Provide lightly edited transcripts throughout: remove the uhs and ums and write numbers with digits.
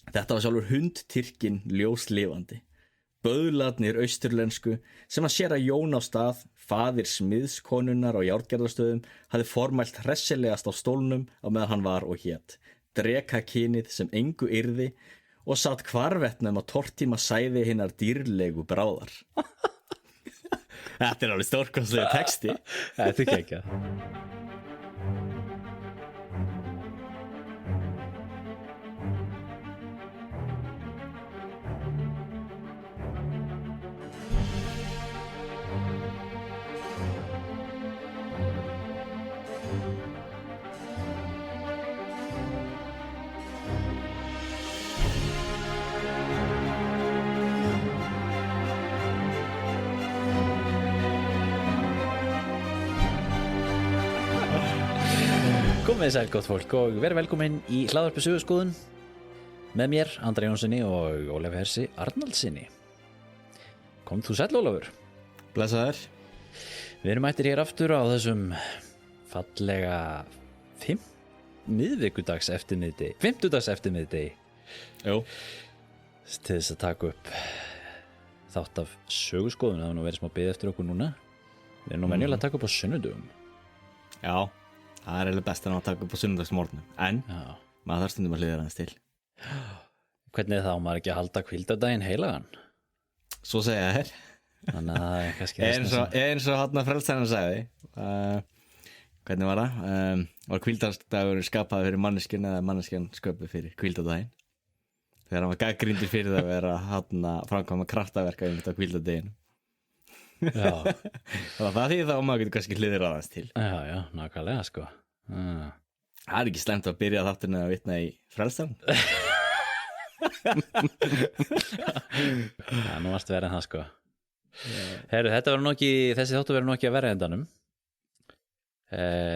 Þetta var sjálfur hundtyrkin ljóslifandi. Böðlarnir austurlensku sem að séra Jón á stað, faðir smiðskonunnar á járngerðarstöðum, hafði formælt hressilegast á stólnum á meðan hann var og hét. Dreka kynið sem engu yrði og satt hvarvetnum á tortíma sæði hinnar dýrlegu bráðar. Þetta alveg stórkostlega texti. Þetta ekki. Komið sæl gott fólk og verið velkomin í hlaðvarpi söguskoðun með mér, Andra Jónssoni og Ólafur Hersi Arnaldsinni. Kom þú sæll, Ólafur? Blessaður. Við erum mættir hér aftur á þessum fallega fimmtudags eftirmiðdegi. Jú. Til þess að taka upp þátt af söguskoðun. Það var nú verið smá bið eftir okkur núna. Við erum nú venjulega að taka upp á sunnudögum. Já. Það eiginlega best að taka upp á sunnudagsmorgnu. En maður þarf stundum að hlýða aðeins til. Hvernig þá? Maður ekki að halda hvíldardaginn heilagan? Svo segja þér. Þannig að það kannski eins og hann að frelsarinn sagði. Hvernig var það? Var hvíldardagur skapað fyrir manneskjun eða manneskjan sköpuð fyrir hvíldardaginn? Þegar hann var gagnrýndur fyrir það að vera hann að framkvæma kraftaverka um þetta hvíldardaginn. Já. Það því þá maður getur kannski hliðir aðeins til. Já, nákvæmlega sko. Það ekki slemt að byrja þátturinn að vitna í frelsarinn. Já, nú varst verið en það sko. Heyrðu, þessi þáttur verður nú ekki að verri endanum.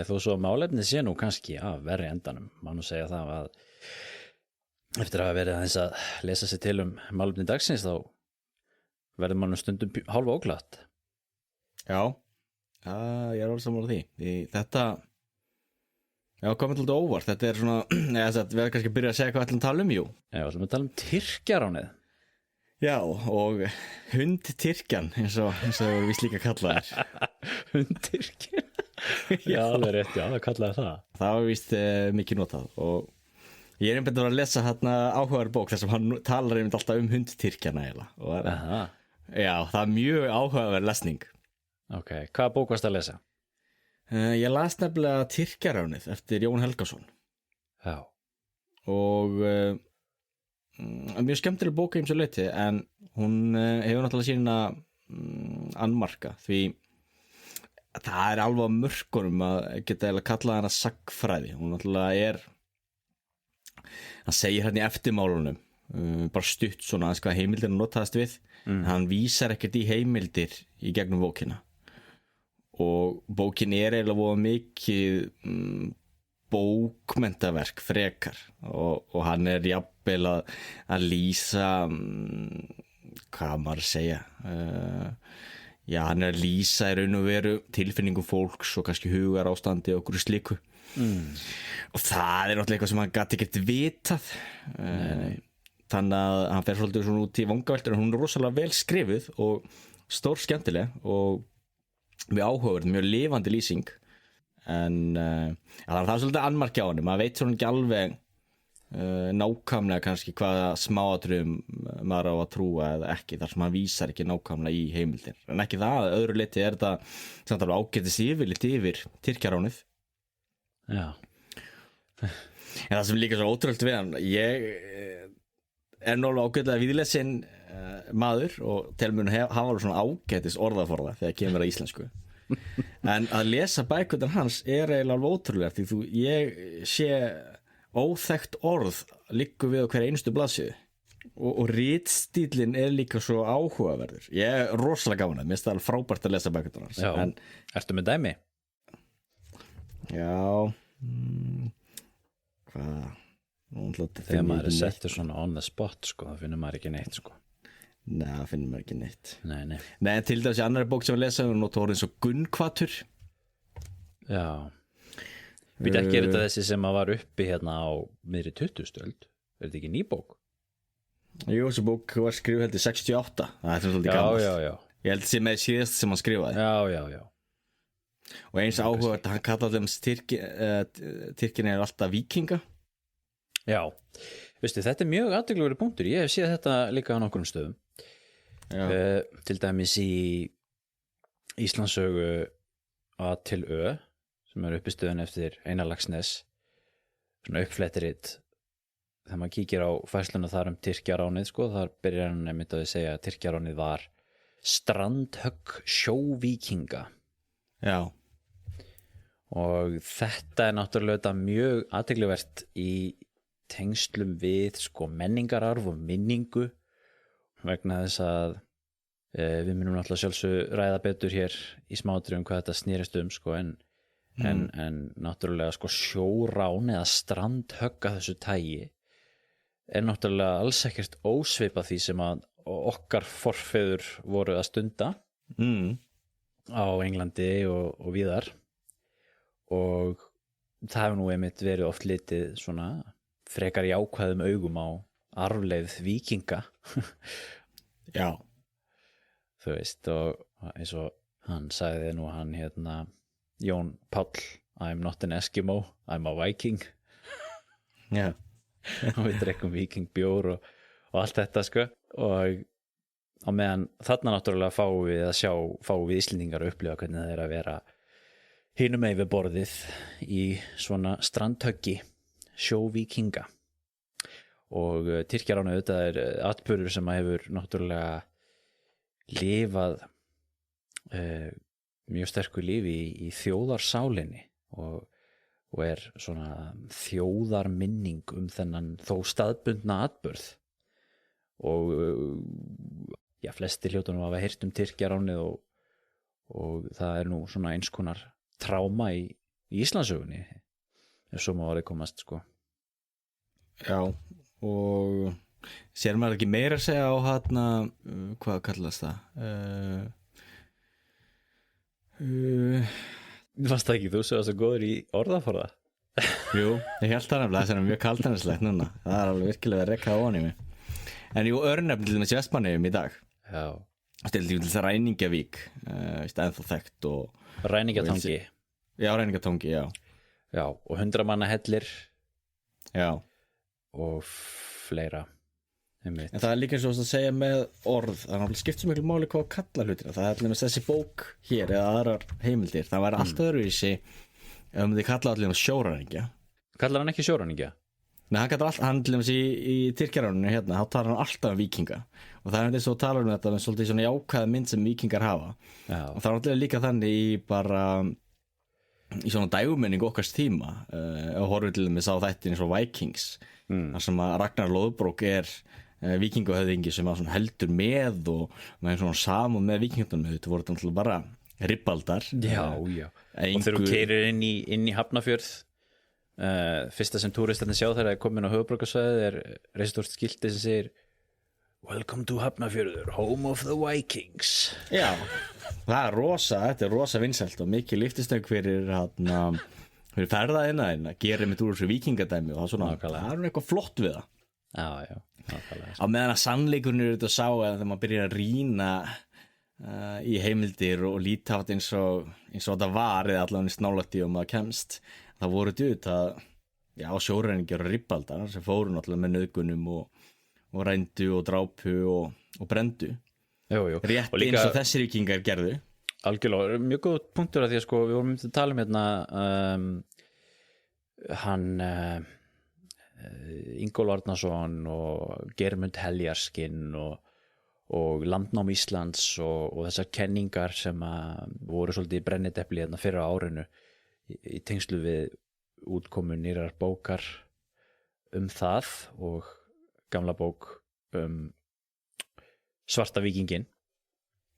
Þó svo málefnið sé nú kannski að verri endanum. Má nú segja það að eftir að hafa verið aðeins að lesa sér til málefnið dagsins þá verður mann stundum hálfa óglatt. Já, ég er alveg sammála því. Þetta komið alltaf óvart. Þetta er svona, við erum kannski að byrja að segja hvað við ætlum að tala jú. Já, við ætlum að tala Tyrkjaránið. Já, og hundtyrkjan, eins og það voru víst líka kallaðir. Hundtyrkjan? Já, alveg rétt, já, það kallaði það. Það var víst mikið notað og ég er einbænt að lesa áhugaður bók þar sem hann talar einmitt alltaf hundtyrkjana eiginlega. Já, það er mjög áhugaverð lesning. Ok, hvaða bók varst að lesa? Ég las nefnilega Tyrkjaránið eftir Jón Helgason. Já. Og mjög skemmtileg bók eins og leiti, en hún hefur náttúrulega sína annmarka, því það er alveg á mörkunum að geta eiginlega kallað hana sagnfræði. Hún náttúrulega hann segir hérna í eftirmálunum bara stutt svona aðeins hvað heimildir notaðast við, en hann vísar ekkert í heimildir í gegnum bókina. Og bókin eiginlega voða mikið bókmenntaverk frekar og hann jafnvel að lýsa hvað maður að segja hann að lýsa í raun og veru tilfinningum fólks og kannski hugar ástandi og okkur slíku og það náttúrulega eitthvað sem hann gat ekkert vitað. Þannig að hann fer svolítið svona út í vangaveltur, en hún rosalega vel skrifuð og stór skemmtileg og mjög áhugaverð, mjög lifandi lýsing. En það er svolítið annmarki á henni, maður veit svona ekki alveg nákvæmlega kannski hvaða smáatriðum maður á að trúa eða ekki, þar sem hann vísar ekki nákvæmlega í heimildir. En ekki það, öðru leyti þetta samt alveg ágætis yfir Tyrkjaránið. Já. En það sem líka svo ótrúlegt við hann, ég náttúrulega ágætlega víðlesinn maður og til mun hafa svona ágætis orðaforða þegar kemur að íslensku. En að lesa bækurnar hans eiginlega alveg ótrúlegt, því ég sé óþekkt orð liggur við á hverja einustu blaðsíðu og ritstíllinn líka svo áhugaverður. Ég rosalega gaman mér finnst það alveg frábært að lesa bækurnar hans. Já, ertu með dæmi? Já, hvað? Þegar maður settur svona on the spot sko, það finnur maður ekki neitt sko. Nei, það finnur maður ekki neitt. Nei, til dæmis í annarri bók sem við lesa nota orðin svo Gunnhvatur. Já. Býta ekki þetta þessi sem að var uppi hérna á miðri 20. öld? Er þetta ekki ný bók? Jú, þessi bók var skrifuð heldur 68. Það er svolítið gammalt. já. Ég held að sé með síðast sem hann skrifaði. Já. Og eins áhugavert að hann kallaði þeim Tyrkina er alltaf víkinga. Já, veistu, þetta er mjög athyglisverður punktur. Ég hef séð þetta líka á nokkrum stöðum. Til dæmis í Íslandssögu A til Ö, sem er uppistöðun eftir Einar Laxness, svona uppfletteritt. Þegar maður kíkir á færsluna þar Tyrkjaránið, sko, þar byrjar hann einmitt að segja að Tyrkjaránið var strandhögg sjóvíkinga. Já. Og þetta er náttúrulega mjög athyglisvert í tengslum við sko menningararf og minningu, vegna þess að við munum náttúrulega sjálfsög ræða betur hér í smádrifum hvað þetta snerist sko, en náttúrulega sko sjórán eða strandhögg af þessu tagi er náttúrulega alls ekkert ósvipað því sem að okkar forfeður voru að stunda á Englandi og víðar, og það hefur nú einmitt verið oft litið svona frekar jákvæðum augum á arfleifð víkinga. Já. Þú veist, og eins og hann sagði nú, hann Jón Páll, I'm not an Eskimo, I'm a Viking. Já. Og við drekkum víkingbjór og allt þetta sko, og á meðan þarna náttúrulega fáum við Íslendingar að upplifa hvernig það er að vera hinum megin við borðið í svona strandhöggi sjóvíkinga. Og Tyrkjaránið auðvitað er atburður sem að hefur náttúrulega lifað mjög sterku lífi í þjóðarsálinni og er svona þjóðarminning þennan þó staðbundna atburð. Og flestir hljóta nú að hafa heyrt Tyrkjaránið og það er nú svona eins konar tráma í Íslandssögunni, ef svo má orðið komast sko. Já, og sér maður ekki meira að segja á hvað kallast það? Fannst það ekki þú svo góður í orðaforða? Jú, ég held það nefnilega, það er mjög kaltanislegt núna. Það er alveg virkilega að rekka á hann í mig. En jú, örnefni til þess Vestmannaeyjum í dag. Já. Til þess Ræningjavík, ennþá þekkt og Ræningjatangi. Já, Ræningjatangi, já. Já, og 100 manna hellir. Já. Og fleira. En það er líka eins og að segja með orð, það er skipt svo miklu máli hvað að kalla hlutina. Það er allir með þessi bók hér eða aðrar heimildir. Það væri allt öðruvísi ef þið kalla allir sjóræningja. Kallar hann ekki sjóræningja? Nei, hann til dæmis í Tyrkjaráninu hérna, þá talar hann alltaf víkinga, og það er eins og talar þetta með svolítið svona jákvæða mynd sem víkingar hafa. Já. Og það er alltaf líka þannig í svona dægumenning okkars tíma, og horfið til dæmis á þættin eins og Vikings, þar sem að Ragnar Loðbrók er víkingahöfðingi sem heldur með og með svona samúð með víkingunum. Þetta voru alltaf bara ribbaldar. Já. Og þegar þú keyrir inn í Hafnarfjörð, fyrsta sem túristarnir sjá þegar það er komin á höfuðborgarsvæðið er reistórt skilti sem segir Welcome to Hafnarfjörður, home of the Vikings. Já, þetta er rosa vinsælt og mikið lyftistöng fyrir ferðaðina að gera mitt úr þessu víkingadæmi, og það er eitthvað flott við það. Já. Á meðan að sannleikurinn er þetta sá að þegar maður byrjar að rýna í heimildir og líta á þetta eins og þetta var, eða allavega snálætti og maður kemst, það voru þetta sjóræningjar og ribbaldar sem fóru náttúrulega með nauðgunum og rændu og drápu og brendu. Jú. Rétt og líka, eins og þessir víkingar gerðu. Algjörlega, mjög góð punktur að því að sko, við vorum að tala hérna hann Ingólfur Arnarsson og Geirmund Heljarskinn og Landnám Íslands og þessar kenningar sem voru svolítið í brennidepli hérna fyrra árinu í tengslu við útkomu nýrar bókar það og gamla bók Svarta víkinginn.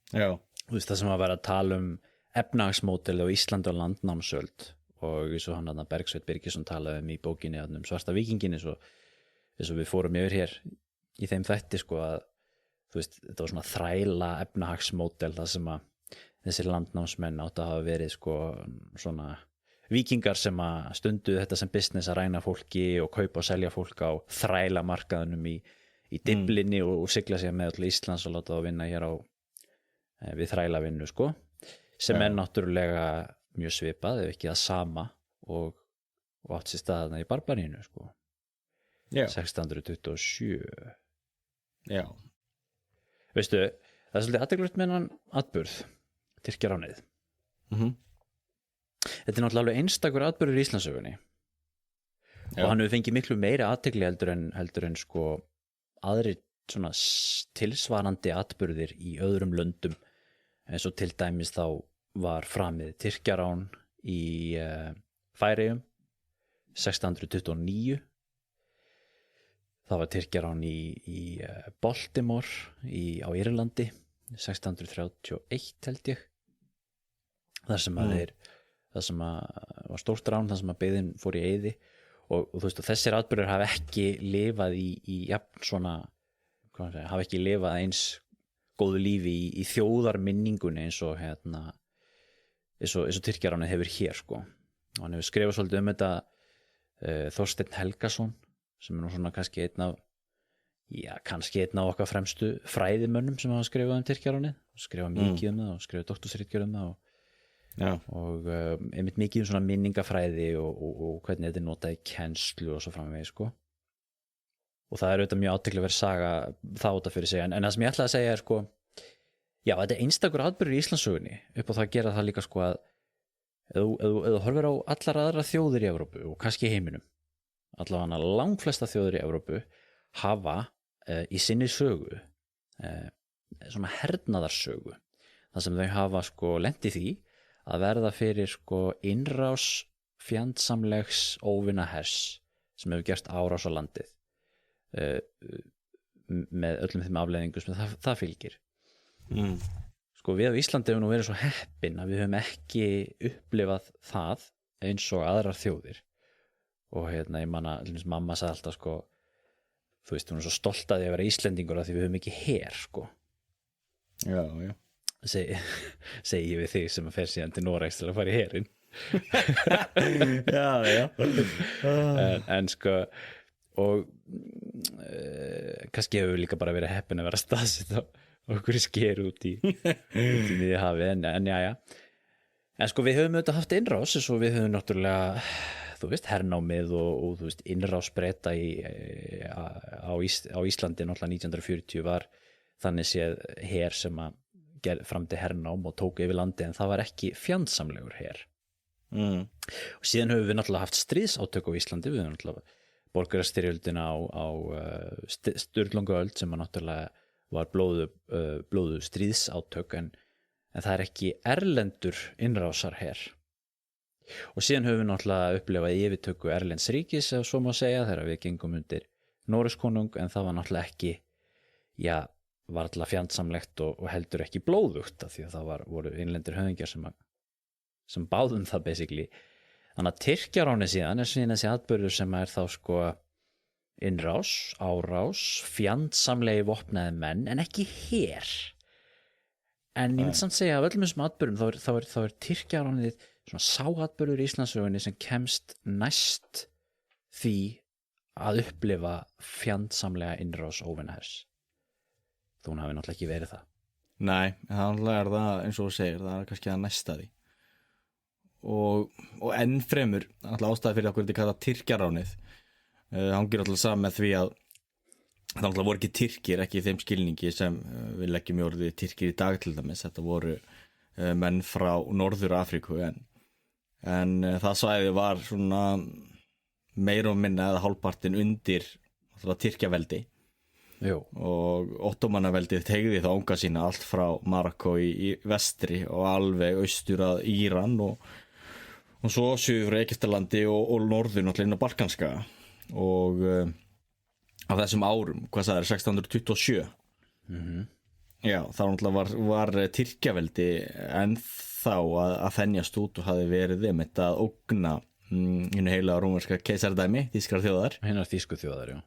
Já. Þú veist, það sem að vera að tala efnahagsmódel á Íslandi og landnámsöld, og eins og hann Bergsveit Birgisson talaði í bókinni Svarta víkinginn, eins og við fórum yfir hér í þeim þætti sko, að þú veist, þetta var svona þræla efnahagsmódel, það sem að þessir landnámsmenn áttu að hafa verið sko svona víkingar sem að stunduðu þetta sem business að ræna fólki og kaupa og selja fólk á þræla markaðunum í í Dyflinni og sigla sér með til Íslands og láta þá vinna hér á við þrælavinnu sko, sem náttúrulega mjög svipað ef ekki það sama og átt sér staðana í Barbarínu sko. 1627. Já. Veistu, það svolítið athyglisvert með hann atburð, Tyrkjaránið. Þetta náttúrulega alveg einstakur atburður í Íslandssögunni og hann hefur fengið miklu meiri athygli heldur en sko aðri svona tilsvarandi atburðir í öðrum löndum eins og til dæmis þá var framið Tyrkjarán í Færeyjum 1629. Það var Tyrkjarán í Baltimore á Írlandi 1631 held ég. þar sem var stórt rán, þar sem að byggðin fór í eyði og þú veist, og þessir atburðir hafa ekki lifað í jafn svona, hafa ekki lifað eins góðu lífi í þjóðarminningunni eins og eins og Tyrkjaránið hefur hér sko. Og hann hefur skrifað svolítið þetta Þorsteinn Helgason sem nú svona kannski einn af okkar fremstu fræðimönnum sem hafa skrifað Tyrkjaránið, skrifað mikið það og skrifað doktorsritgerð það og einmitt mikið svona minningafræði og hvernig þetta notað í kennslu og svo framvegis sko. Og það auðvitað mjög athyglisverð saga það fyrir sig, en það sem ég ætlaði að segja sko, já, þetta einstakur atburður í Íslandssögunni upp á það að gera það líka sko að ef þú horfir á allar aðra þjóðir í Evrópu og kannski í heiminum, allavega langflesta þjóðir í Evrópu hafa í sinni sögu svona hernaðarsögu, þar sem þau hafa sko lent í því að verða fyrir sko innrás fjandsamlegs óvinahers sem hefur gert árás á landið með öllum þeim afleiðingum sem það fylgir. Sko við á Íslandi hefur nú verið svo heppin að við höfum ekki upplifað það eins og aðrar þjóðir og ég manna, mamma sagði alltaf sko, þú veist, hún er svo stolt að því að vera Íslendingur að því við höfum ekki her sko. Já segi ég við þig sem að fer síðan til Noregs til að fara í herinn. Já en sko og kannski hefur við líka bara verið heppin að vera staðsett á okkur sker út í miðju hafi, en já en sko við höfum auðvitað haft innrás og við höfum náttúrulega, þú veist, hernámið og þú veist, innrás Breta á Íslandi náttúrulega 1940 var þannig séð her sem að framdi hernám og tók yfir landi, en það var ekki fjandsamlegur her. Og síðan höfum við náttúrulega haft stríðsátök á Íslandi, við höfum náttúrulega borgarastyrjöldina á Sturlungaöld sem að náttúrulega var blóðu stríðsátök, en það er ekki erlendur innrásar her. Og síðan höfum við náttúrulega upplifað yfirtöku erlends ríkis, ef svo má segja, þegar við gengum undir Noregskonung, en það var náttúrulega ekki, var alltaf fjandsamlegt og heldur ekki blóðugt, af því að það voru innlendir höfðingjar sem báðum það basically. Þannig að Tyrkjaránið síðan er síðan þessi atburður sem er þá sko innrás, árás, fjandsamlegi vopnaði menn, en ekki her. En ég myndi samt segja af öllum þessum atburðum þá er Tyrkjaránið svona sáatburður í Íslandssögunni sem kemst næst því að upplifa fjandsamlega innrás óvinahers. Þó hún hafi náttúrulega ekki verið það. Nei, þannig er það eins og þú segir, það er kannski að næsta því. Og enn fremur, alltaf ástæði fyrir okkur þetta kallað Tyrkjaránið, hangir alltaf saman með því að það alltaf voru ekki Tyrkir, ekki í þeim skilningi sem við leggjum í orðið Tyrkir í dag til dæmis, þetta voru menn frá Norður Afríku, en það svæði var svona meira og minna eða hálfpartinn undir Tyrkjaveldi. Jú. Og Ottomannaveldið tegði þá anga sína allt frá Marokkó í vestri og alveg austur að Íran og svo suður frá Egyptalandi og norður náttúrulega inn á Balkanska og á þessum árum, hvað það 1627 já, þá náttúrulega var Tyrkjaveldi ennþá að þenjast út og hafi verið þeim þetta að ógna heila rómverska keisardæmi, þýskrar þjóðar hinnar þýsku þjóðar, já.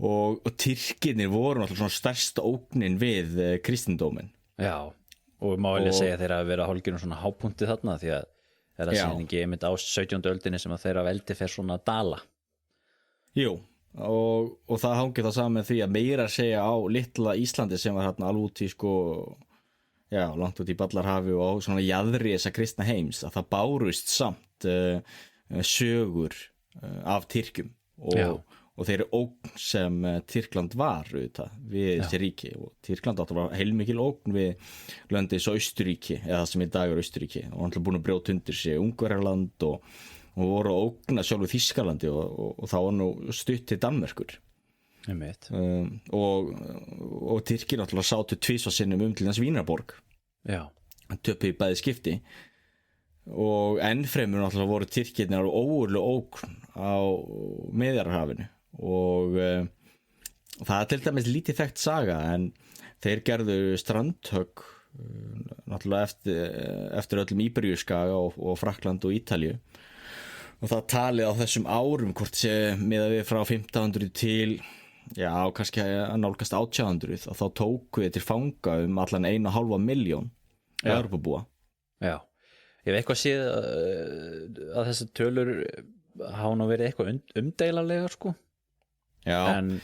Og Tyrkinir voru náttúrulega svona stærsta ógnin við kristindómin. Já, og má alveg segja þeirra að vera hálfgerðum svona hápunktið þarna, því að það er síðan ekki einmitt á 17. öldinni sem að þeirra veldi fer svona að dala. Jú, og það hangið þá saman með því að meira að segja á litla Íslandi sem var hérna alveg út í sko já, langt út í Ballarhafi og á svona jaðri þessa kristna heims að það bárust samt sögur af Tyrkjum og þeir ógn sem Tyrkland var auðvitað við þessi ríki og Tyrkland átti að vera heilmikil ógn við löndið svo Austurríki eða það sem í dag er Austurríki og hann búin að brjóta undir sig Ungverjaland og voru að ógna sjálfu Þýskalandi og þá var nú stutt til Danmerkur og Tyrkir náttúrulega sátu tvisvar sinnum til þess Vínarborg töpuðu í bæði skipti og ennfremur náttúrulega voru Tyrkirnir ógurlega ógn á Miðjarðarhafinu og það er til dæmis lítið þekkt saga en þeir gerðu strandhögg náttúrulega eftir öllum Íberíuskaga og Frakkland og Ítalíu og það talið á þessum árum hvort sé miðað við frá 1500 til já, kannski að nálgast 1800 og þá tóku við til fanga allan 1,5 milljón Evrópubúa. Já, ég hef eitthvað séð að þessi tölur hafa nú verið eitthvað umdeilanlegar sko. Já, en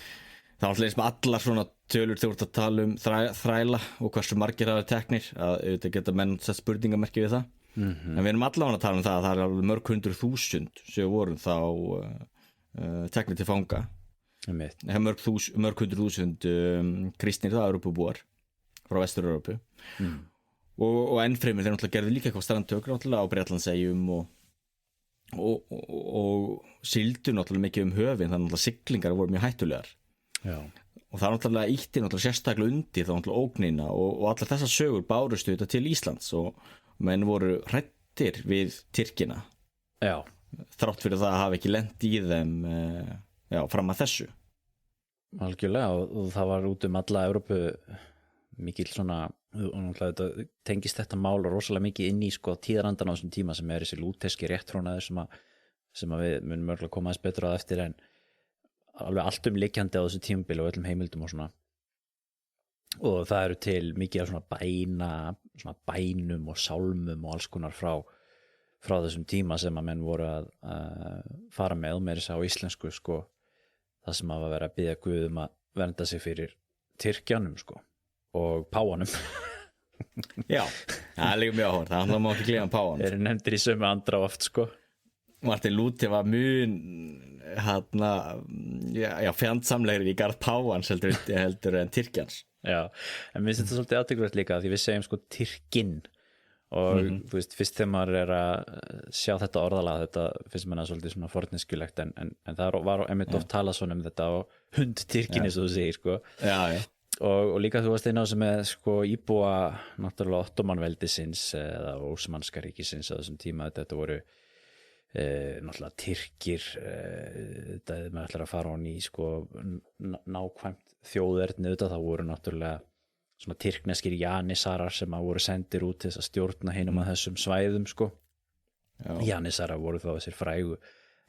það var alltaf eins með allar svona tölur þegar þú ert að tala þræla og hversu margir hafa teknir að auðvitað geta menn sett spurningamerki við það. En við erum allavega að tala það að það er alveg mörg 100.000 sem voru þá teknir til fanga mörg 100.000 kristnir það Evrópubúar frá Vestur-Evrópu og ennfremur þeir náttúrulega gerðu líka eitthvað strandtök náttúrulega á Bretlandseyjum og sigldu náttúrulega mikið höfin þannig að siglingar voru mjög hættulegar og það náttúrulega ítti náttúrulega sérstaklega undir þá náttúrulega ógnina og allar þessar sögur bárustu þetta til Íslands og menn voru hræddir við Tyrkina þrátt fyrir það að hafa ekki lent í þeim fram að þessu algjörlega og það var út alla Evrópu mikil svona og þetta tengist þetta mál rosalega mikið inn í sko tíðarandan á þessum tíma sem þessi lúterski rétttrúnaður sem að við munum örgulega koma aðeins betur á eftir en alveg allt líkjandi á þessu tímabili og öllum heimildum og svona og það eru til mikið af svona bænum og sálmum og alls konar frá þessum tíma sem að menn voru að fara með þess á íslensku sko það sem að vera að biðja Guð að vernda sig fyrir Tyrkjanum sko og páanum Já, það er líka mjög áhverð það má ekki gleyma páanum Þeir eru nefndir í sömu andra oft sko Martin Luther var mjög fjandsamlegri í garð páans heldur en Tyrkjans Já, en mér finnst þetta svolítið athyglisvert líka því við segjum sko Tyrkin og þú veist, fyrst þegar maður er að sjá þetta orðalag þetta finnst mér svolítið svona forneskjulegt en það var einmitt oft talað svona þetta og hundtyrkin eins og þú segir sko og líka þú varst inn á sem með sko íbúa náttúrulega Ottomanveldisins eða Ósmanska ríkisins á þessum tíma þetta voru náttúrulega Tyrkir þetta maður ætlar að fara hún í sko nákvæmt þjóðerni þá voru náttúrulega svona tyrkneskir janissarar sem að voru sendir út til þess að stjórna hinum að þessum svæðum sko janissarar voru þá þessir frægu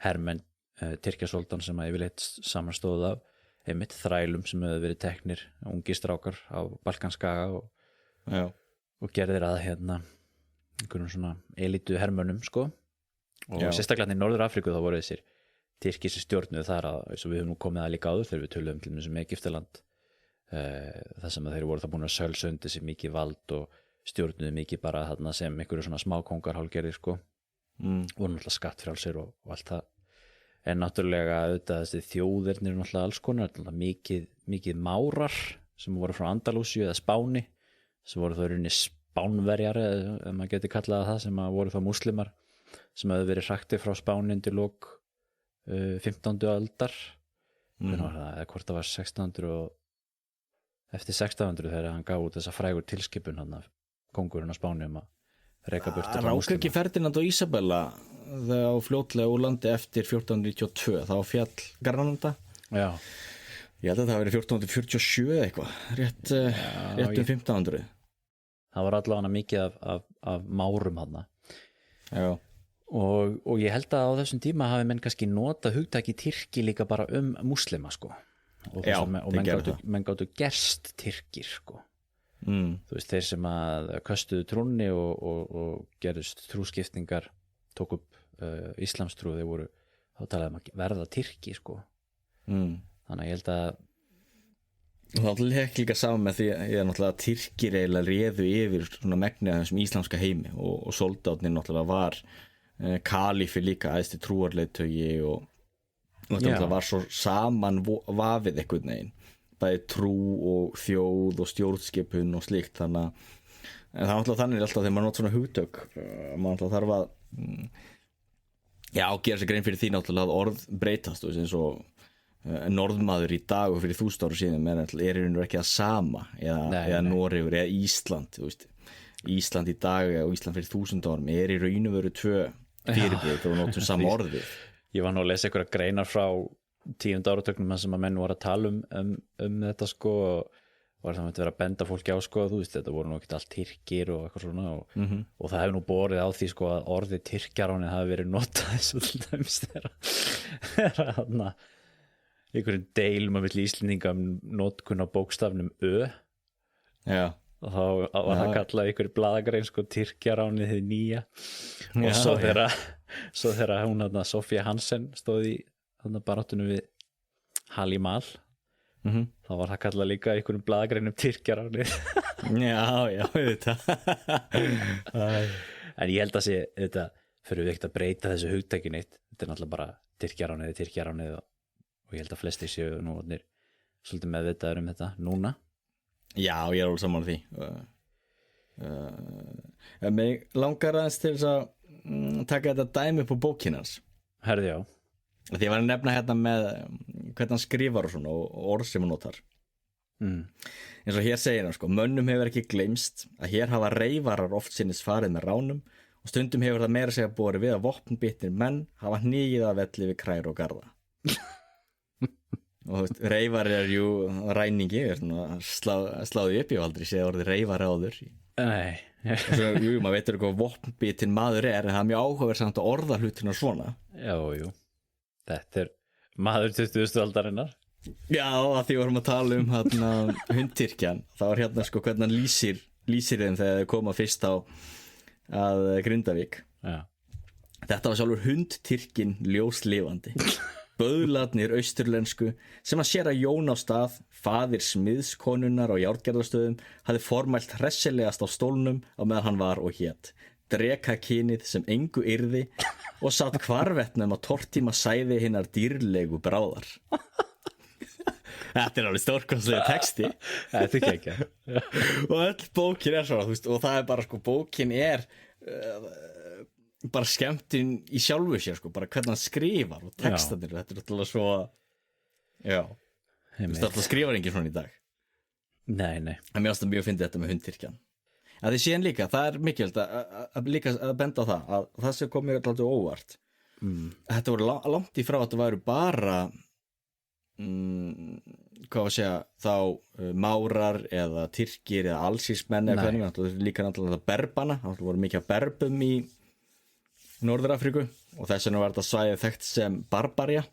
hermenn Tyrkjasoldan sem að yfirleitt samanstóðu af einmitt þrælum sem hefur verið teknir ungir strákar á Balkanskaga og gerðir að einhverjum svona elitu hermönnum sko og sérstaklega í Norður Afríku þá voru þessir Tyrkir sem stjórnuðu þar eins og við höfum nú komið að líka áður þegar við töluðum til þessum Egyptaland þar sem þeir voru það búin að sölsundi sér mikið vald og stjórnuðu mikið bara þarna sem einhverju svona smákóngar hálfgerðir sko voru náttúrulega skattfrjálsir og allt það en náttúrulega auðvitað þessi þjóðirnir náttúrulega alls konar mikið márar sem voru frá Andalúsíu eða Spáni sem voru þá í rauninni Spánverjar ef maður geti kallað það sem voru þá múslimar sem hefðu verið hraktir frá Spáni undir lok 15. aldar eða hvort það var 1600 og eftir 1600 þegar hann gaf út þessa frægur tilskipun hann kóngurinn á Spáni að reka burt alla múslima. Rák ekki Ferdinand og Isabella þegar á fljótlega úr landi eftir 1492 þá fjall Granada ég held að það hafi verið 1447 eða eitthvað rétt 1500 það var allavega mikið af márum hann og ég held að á þessum tíma hafi menn kannski nota hugtaki Tyrki líka bara múslima sko og menn gáttu gerst Tyrkir sko þú veist þeir sem að köstuðu trúnni og gerðust trúskiptingar tók upp íslamstrú þeir voru þá talaði að verða Tyrki sko þannig að ég held að Og það leik líka saman með því að náttúrulega Tyrkir eiginlega réðu yfir svona megnið af þessum íslamska heimi og soldátnin náttúrulega var kalifi líka æðsti trúarleiðtogi og náttúrulega var svo saman vafið einhvern veginn bæði trú og þjóð og stjórnskipun og slíkt þannig að en það er náttúrulega þannig alltaf þegar maður nota svona hugtök maður náttúrulega þarf að gera sér grein fyrir því náttúrulega að orð breytast og eins og norðmaður í dag og fyrir 1000 ára síðan er ekki það sama eða Noregur eða Ísland Ísland í dag og Ísland fyrir 1000 árum í raun og veru tvö fyrirbrigði og notum sama orði Ég var nú að lesa einhverja greinar frá 10. áratugnum sem að menn voru að tala um þetta sko og var það að vera að benda fólki á sko þetta voru nú ekkert allt Tyrkir og eitthvað svona og það hefur nú borið á því sko að orðið Tyrkjaránið hafi verið notað eins og til dæmis þegar þarna einhverjum deilum að milli Íslendinga notkun á bókstafnum Ö og þá var það kallað einhverju blaðagrein sko Tyrkjaránið hið nýja og svo þegar hún Sofía Hansen stóð í baráttunum við Halimal þá var það kallað líka einhverjum blaðagreinum Tyrkjaránið Já, þetta En ég held að sé þetta fyrir við ekkert að breyta þessu hugtæki neitt þetta er náttúrulega bara Tyrkjaránið og ég held að flestir séu nú svolítið meðvitaður þetta núna Já, ég alveg saman því mig langar aðeins til þess að taka þetta dæmi upp á bókinans Herði, já Því ég var að nefna hérna með hvernig hann skrifar og svona og orð sem hann notar eins og hér segir hann sko mönnum hefur ekki gleymst að hér hafa reyfarar oft sinnis farið með ránum og stundum hefur það meira segja borið við að vopnbitnir menn hafa hnigið að velli við krær og garða og reyfar jú ræningi sláði upp ég aldrei séð orðið reyfar áður Nei Jú, maður veitur eitthvað vopnbitin maður en það er mjög áhugaverð samt að orða hlutina svona Jú Þetta er maður 20. aldarinnar Já, að því vorum að tala um hundtyrkjan það var hérna sko hvernig hann lýsir þeim þegar þeir koma fyrst að Grindavík Þetta var sjálfur hundtyrkin ljóslifandi Böðlarnir austurlensku sem að séra Jón á stað faðir smiðskonunnar á járngerðarstöðum hafði formælt hressilegast á stólnum á meðan hann var og hét dreka kynið sem engu yrði og satt hvarvetnum að tortíma sæði hinnar dýrlegu bráðar Þetta er alveg stórkostlega texti Þetta er ekki og öll bókin svona og það er bara sko bókin bara skemmtinn í sjálfu sér sko, bara hvernig hann skrifar og textanir, þetta er alltaf svo alltaf skrifar enginn svona í dag Nei en mér ástæðum mjög að finna þetta með hundtyrkjan að því síðan líka, það er mikilvægt að benda á það sem kom mér alltaf óvart þetta voru langt í frá að þetta væru bara hvað að segja þá márar eða Tyrkir eða allsísmenn eða hvernig, líka náttúrulega berbana, það voru mikið af berbum í Norður-Afríku og þess vegna var þetta svæðið þekkt sem Barbaría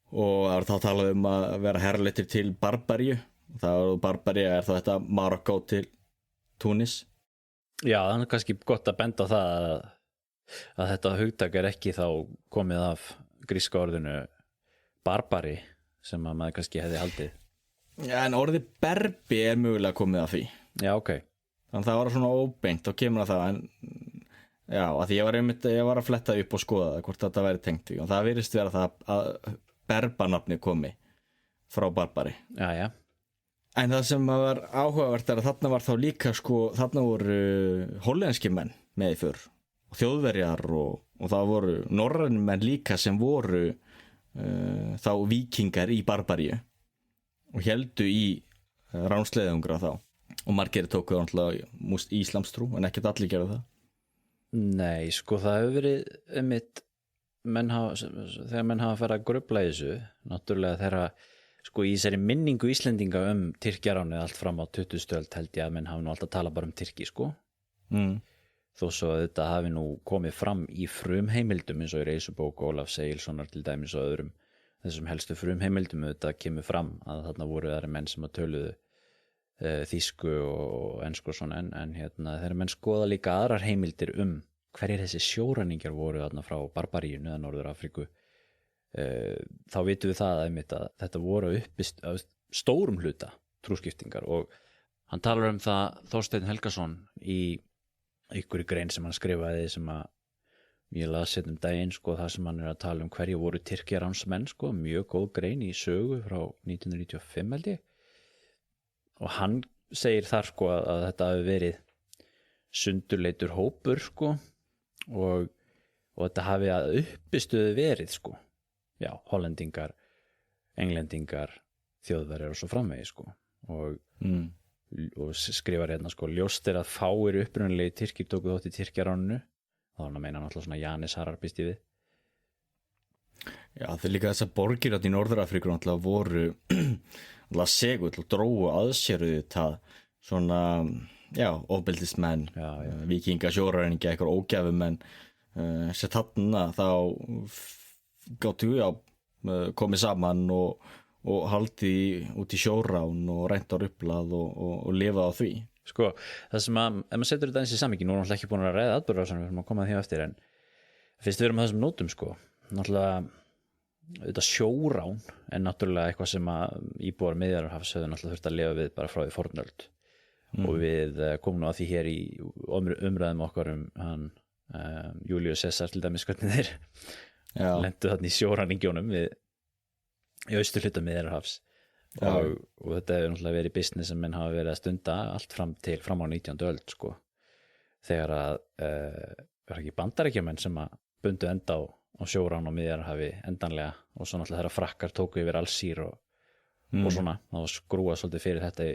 og það var þá talað að vera herletir til Barbaríu og Barbaría þá þetta Marokko til Túnis Já, það er kannski gott að benda á það að þetta hugtak ekki þá komið af gríska orðinu barbari sem að maður kannski hefði haldið Já, en orðið berbi mögulega komið af því Já, ok Þannig það var svona óbeint og kemur að það en Já, að því ég var að fletta upp og skoða það, hvort þetta væri tengt og það virðist vera það að berbanafni komi frá Barbari Já En það sem var áhugavert að þarna var þá líka sko, þarna voru hollenski menn með í fyrr og þjóðverjar og það voru norrænir menn líka sem voru þá víkingar í Barbaríu og héldu í ránsleiðungra þá og margir tóku alltaf íslamstrú en ekkert allir gerðu það Nei, sko það hefur verið einmitt þegar menn hafa farið að grufla í þessu náttúrulega þegar sko í þessari minningu Íslendinga Tyrkjaránið allt fram á 20. öld held ég að menn hafa nú alltaf talað bara Tyrki sko þó svo að þetta hafi nú komið fram í frumheimildum eins og í reisubók Ólafs Egilssonar til dæmis og öðrum þessum helstu frumheimildum þetta kemur fram að þarna voru þar menn sem að töluðu þýsku og ensku og svona en þegar menn skoða líka aðrar heimildir hverjir þessi sjóræningjar voru þarna frá Barbaríu eða Norður-Afríku þá vitum við það einmitt að þetta voru uppi stórum hluta trúskiptingar og hann talar það Þorsteinn Helgason í einhverju grein sem hann skrifaði sem að ég las hérna daginn sko, það sem hann að tala hverju voru Tyrkjaránsmenn sko, mjög góð grein í sögu frá 1995 held ég og hann segir þar sko að þetta hafi verið sundurleitur hópur sko og þetta hafi að uppistöðu verið sko já, hollendingar, englendingar þjóðverjar og svo framvegi sko og skrifar hérna sko ljóst að fáir upprunalegi Tyrkir tóku þátt í Tyrkjaráninu þá hann að meina náttúrulega svona Janis Hararbýst við Já, þeir líka þessar borgir í Norður-Afríku náttúrulega voru segull og drógu að sér það svona já, ofbeldismenn, víkinga, sjóræninga, eitthvað ógæfumenn sem þarna þá gáttu komið saman og haldið út í sjórán og reynt á ruplað og lifað á því. Sko, það sem að, ef maður setur þetta eins í samhengi, nú erum við ekki búin að ræða atburðarásanum, við erum að koma að því á eftir, en fyrst við erum að þessum nótum, sko, náttúrulega þetta sjórán er náttúrulega eitthvað sem að íbúar Miðjarðarhafs höfðu náttúrulega þurft að lifa við bara frá því fornöld og við komum nú að því hér í umræðum okkar hann Júlíus Cæsar til dæmis hvernig þeir lentu þarna í sjóræningjónum í austurhluta Miðjarðarhafs og þetta hefur náttúrulega verið business sem menn hafa verið að stunda allt fram á 19. öld sko þegar að var ekki Bandaríkjamenn sem að bundu enda á sjórán og Miðjarðarhafi endanlega og svo náttúrulega þegar frakkar tóku yfir Alsír og svona, það var skrúað svolítið fyrir þetta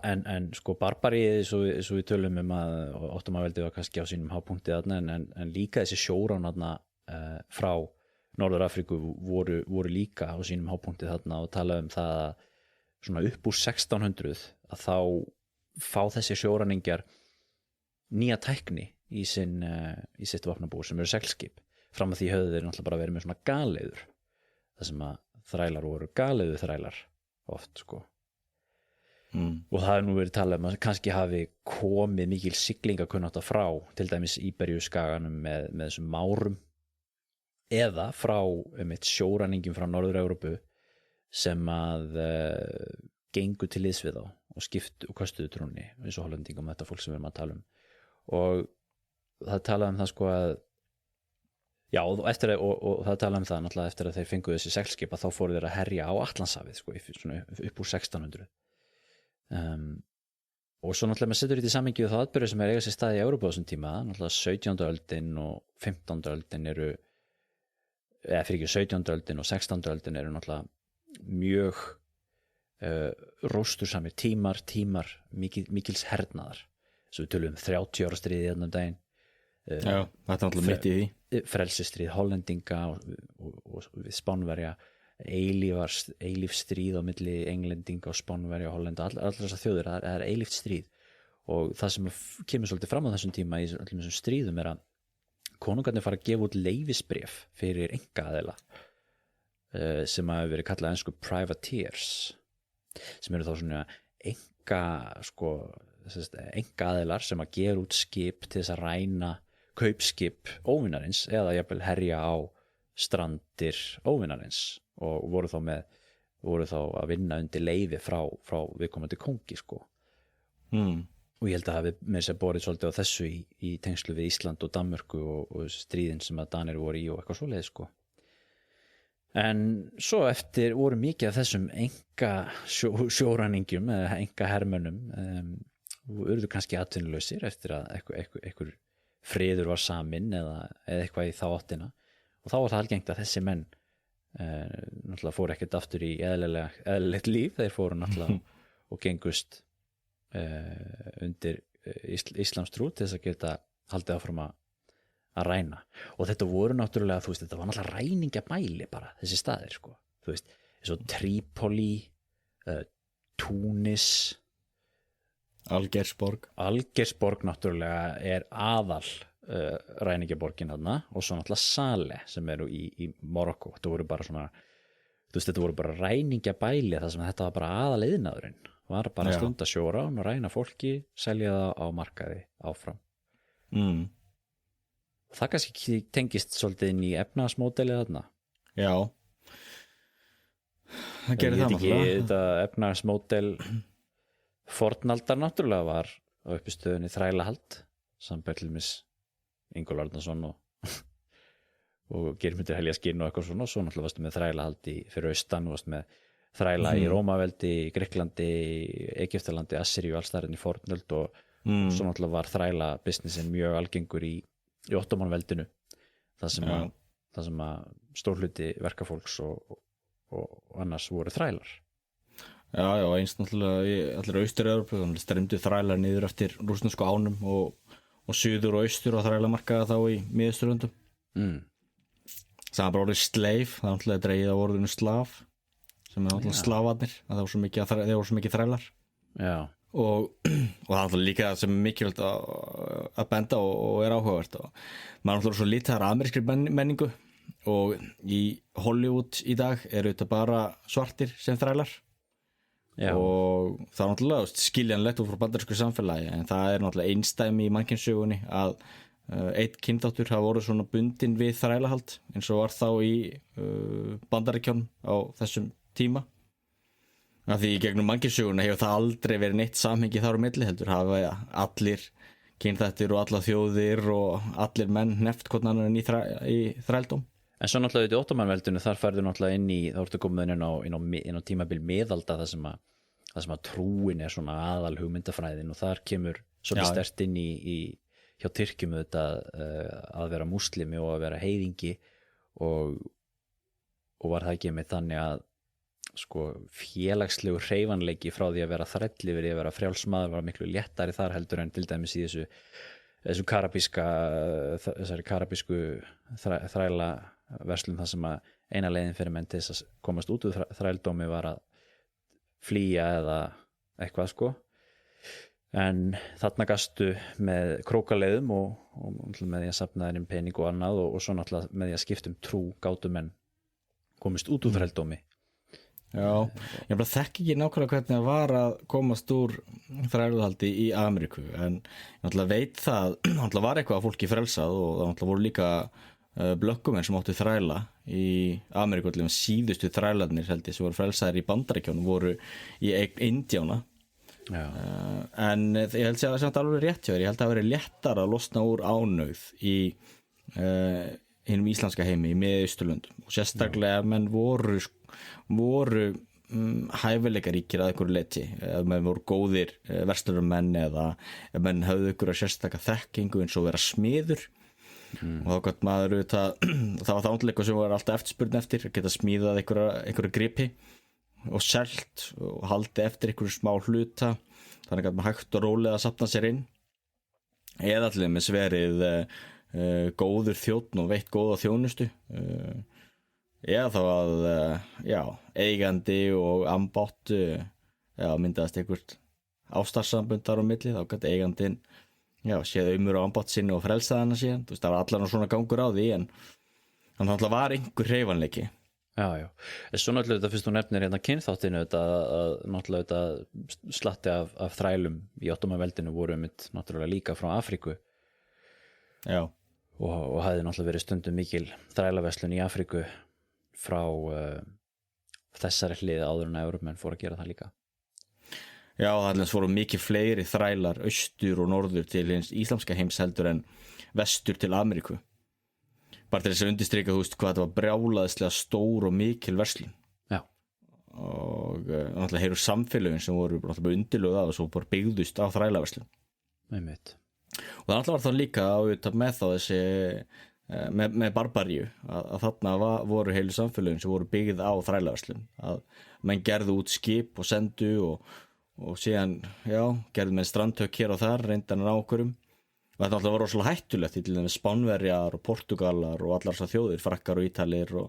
en sko barbaríið svo við tölum að Ottomaveldið var kannski á sínum hápunkti þarna en líka þessi sjórán þarna frá Norður-Afríku voru líka á sínum hápunkti þarna og tala það að svona upp úr 1600 að þá fá þessi sjóræningjar nýja tækni í sitt vopnabúr sem eru seglskip fram að því höfðu þeir náttúrulega bara verið með svona galeiður það sem að þrælar voru galeiðu þrælar oft sko og það hefur nú verið talað að kannski hafi komið mikil siglingakunnátta frá til dæmis Íberíuskaganum með þessum márum eða frá sjóræningjum frá Norður-Evrópu sem að gengu til liðs við þá og skiptu og köstuðu trúnni eins og hollendingum þetta fólk sem við erum að tala og það talaði það sko að já og það talaði það náttúrulega eftir að þeir fengu þessi seglskipa þá fóru þeir að herja á Atlantshafið sko upp úr 1600 og svo náttúrulega maður setur þetta í samhengi við þá atburði sem eiga sér stað í Evrópu á þessum tíma náttúrulega 17. öldin og 15. öldin eru 17. öldin og 16. öldin eru náttúrulega mjög róstursamir tímar mikils hernaðar svo við tölum 30 ára stríði hérna daginn já, þetta er náttúrulega mitt í því frelsistríð hollendinga og við Spánverja eilíf stríð á milli englendinga og Spánverja og Hollenda allar þessar þjóðir, það er eilíft stríð og það sem kemur svolítið fram á þessum tíma í öllum þessum stríðum er að konungarnir fara að gefa út leyfisbréf fyrir einkaaðila sem hafa verið kallað ensku privateers sem eru þá svona einkaaðilar sem að gera út skip til þess að ræna kaupskip óvinarins eða jafnvel herja á strandir óvinarins og voru þá að vinna undir leyfi frá viðkomandi kongi sko og ég held að hafi með sér borið svolítið á þessu í tengslu við Ísland og Danmörku og stríðin sem að Danir voru í og eitthvað svoleiðis sko en svo eftir voru mikið af þessum enga sjóræningjum eða enga hermönnum og urðu kannski atvinnulausir eftir að einhver friður var saminn eða eitthvað í þá áttina og þá var það algengt að þessi menn náttúrulega fóru ekkert aftur í eðlilegt líf, þeir fóru náttúrulega og gengust undir íslamstrú til þess að geta haldið áfram að ræna og þetta voru náttúrulega, þú veist, þetta var náttúrulega ræningjabæli bara, þessi staðir sko, þú veist, eins og Trípoli Túnis Algersborg náttúrulega er aðal ræningjaborgin þarna og svo náttúrulega Saleh sem eru í Marokko þetta voru bara svona þetta voru bara ræningjabæli þar sem þetta var bara aðaliðnaðurinn var bara stunda sjórán og ræna fólki selja það á markaði áfram það kannski tengist svolítið inn í efnahagsmódelið þarna Já, það gerir það ekki, þetta efnahagsmódel fornaldar náttúrulega var á uppistöðunni þrælahald sambæðlumis Ingólfur Arnarson og Geirmundur Heljaskinn og eitthvað svona, og svo náttúrulega varstu með þrælahald fyrir austan, varstu með þræla í Rómaveldi, í Grikklandi, Egyptalandi, Assíríu, allstarinn í fornöld og svo náttúrulega var þræla businessin mjög algengur í Ottomanveldinu það sem að stór hluti verkafólks og annars voru þrælar. Já, eins náttúrulega í allir Austur-Evrópu, þannig streymdu þrælar niður eftir rússnesku ánum og suður og austur og þrælamarkaða þá í Miðausturlöndum. Það var bara orðið slave, það var náttúrulega dreigið á orðinu slaf, sem er náttúrulega slafarnir, að það voru svo mikið þrælar. Já. Og það er náttúrulega líka það sem er mikilvægt að benda og er áhugavert. Og maður náttúrulega svo lítið þar amerískri menningu og í Hollywood í dag eru þetta bara svartir sem þrælar. Já. Og það er náttúrulega skiljanlegt út frá bandarísku samfélagi, en það er náttúrulega einstæmi í mannkynssögunni að einn kynþáttur hafa voru svona bundin við þrælahald eins og var þá í Bandaríkjunum á þessum tíma. Af því í gegnum mannkynssöguna hefur það aldrei verið neitt samhengi þar á milli, heldur hafa allir kynþættir og allar þjóðir og allir menn hneft hvort annan í þrældóm. En svo náttúrulega í Ottomanveldinu, þar færðu náttúrulega þá ertu komin inn á tímabil miðalda þar sem að trúin er svona aðal hugmyndafræðin, og þar kemur svolítið sterkt inn í hjá Tyrkjum að vera múslimi og að vera heiðingi og var það ekki með þannig að sko félagslegu hreyfanleiki frá því að vera þræll yfir í að vera frjálsmaður var miklu léttari þar heldur en til dæmis í þessari karabísku þræla verslun, þar sem að eina leiðin fyrir menn til þess að komast út úr þrældómi var að flýja eða eitthvað sko, en þarna gastu með krókaleiðum og með því að safna þeirinn pening og annað og svo náttúrulega með því að skiptum trú gátu menn komist út úr þrældómi. Já, ég bara þekki ekki nákvæmlega hvernig það var að komast úr þræluhaldi í Ameríku, en ég náttúrulega veit það náttúrulega var eitthvað að fólki frelsað og það náttúrulega voru líka blökkumenn sem áttu þræla í Ameríku, allir síðustu þrælarnir held ég sem voru frelsaðir í Bandaríkjunum voru í Indjána. En ég held að það er alveg rétt hjá þér, ég held að það veri léttar að losna úr ánauð í hinum íslenska heimi í Miðausturlöndum og sérstaklega ef menn voru hæfileikaríkir að einhverju leyti, ef menn voru góðir verslunarmenn eða ef menn höfðu einhverja sérstaka þekkingu eins og vera smiður og þá gott maður það var þándleika sem var alltaf eftirspurn eftir að geta smíðað einhverja gripi og selt og haldi eftir einhverju smá hluta, þannig að maður hægt og rólega að safna sér inn eða allir með sverið góður þjónn og veitt góða þjónustu eða þá að eigandi og ambátt myndaðist einhvert ástarsambundar á milli, þá gæti eigandinn séð á ambátt sinni og frelsaði hana síðan, það var allan svona gangur á því, en þannig að var einhver hreyfanleiki. Já, svo náttúrulega þetta fyrst þú nefnir hérna kynþáttinu að náttúrulega þetta slatti af þrælum í Ottomanveldinu voru náttúrulega líka frá Afríku. Já. Og hafði náttúrulega verið stundum mikil þrælaverslun í Afríku frá þessari hlið áður en Evrópumenn fóru að gera það líka. Já, það fóru mikið fleiri þrælar austur og norður til hins íslamska heims heldur en vestur til Ameríku. Bara til þess að undirstrika hvað þetta var brjálaðislega stór og mikil verslun. Já. Og náttúrulega heyru samfélögin sem voru undirlögð af og svo bara byggðust á þrælaverslun. Einmitt. Og það náttúrulega var það líka með þá þessi með barbaríu að þarna voru heilu samfélögin sem voru byggð á þrælaverslun, að menn gerðu út skip og sendu og síðan gerðu menn strandtök hér og þar, reyndan á okkurum og þetta náttúrulega var rosalega hættulegt til dæmis Spánverjar og Portugalar og allar þessar þjóðir, Frakkar og Ítalir og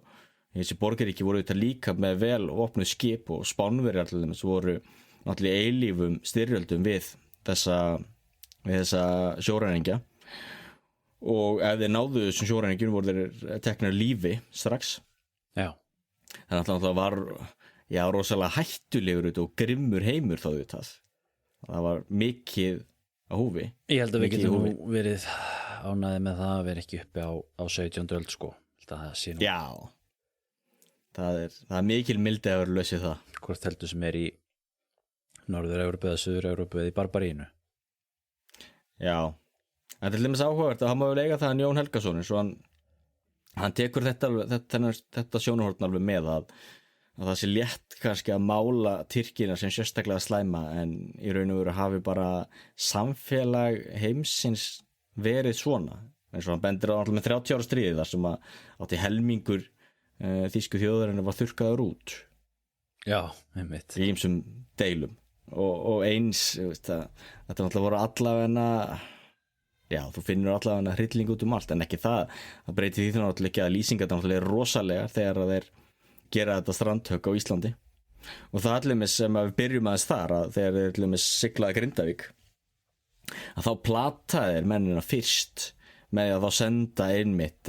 þessi borgaríki voru þetta líka með vel opnuð skip og Spánverjar til dæmis voru náttúrulega í eilífum styrjöldum við þessa sjóræningja og ef þeir náðu þessum sjóræningjum voru þeir teknar lífi strax. Já. Þannig að það var rosalega hættulegur og grimmur heimur þá það. Það var mikið á húfi. Ég held að við getum nú verið ánægði með það að vera ekki uppi á 17. öld sko. Það sé nú. Já. það er mikil mildi að vera lausið það. Hvort heldur sem í Norður-Evrópu eða Suður-Evrópu eða í Barbarínu? Já, en til dæmis áhugavert að hann má vel eiga það Jón Helgason eins og hann tekur þetta sjónarhorn alveg með að það sé létt kannski að mála Tyrkina sem sérstaklega slæma en í raun og veru hafi bara samfélag heimsins verið svona eins og hann bendir á alltaf með 30 ára stríði þar sem að átti helmingur þýsku þjóðarinnar var þurrkaður út. Já, einmitt. Í ýmsum deilum og eins þetta náttúrulega voru allavegna já, þú finnur allavegna hrylling út allt en ekki það breytir því náttúrulega ekki að lýsingar náttúrulega er rosalega þegar að þeir gera þetta strandhögg á Íslandi og það allir með sem að við byrjum aðeins þar að þegar þeir allir með siglaði Grindavík að þá plataðir mennina fyrst með að þá senda einmitt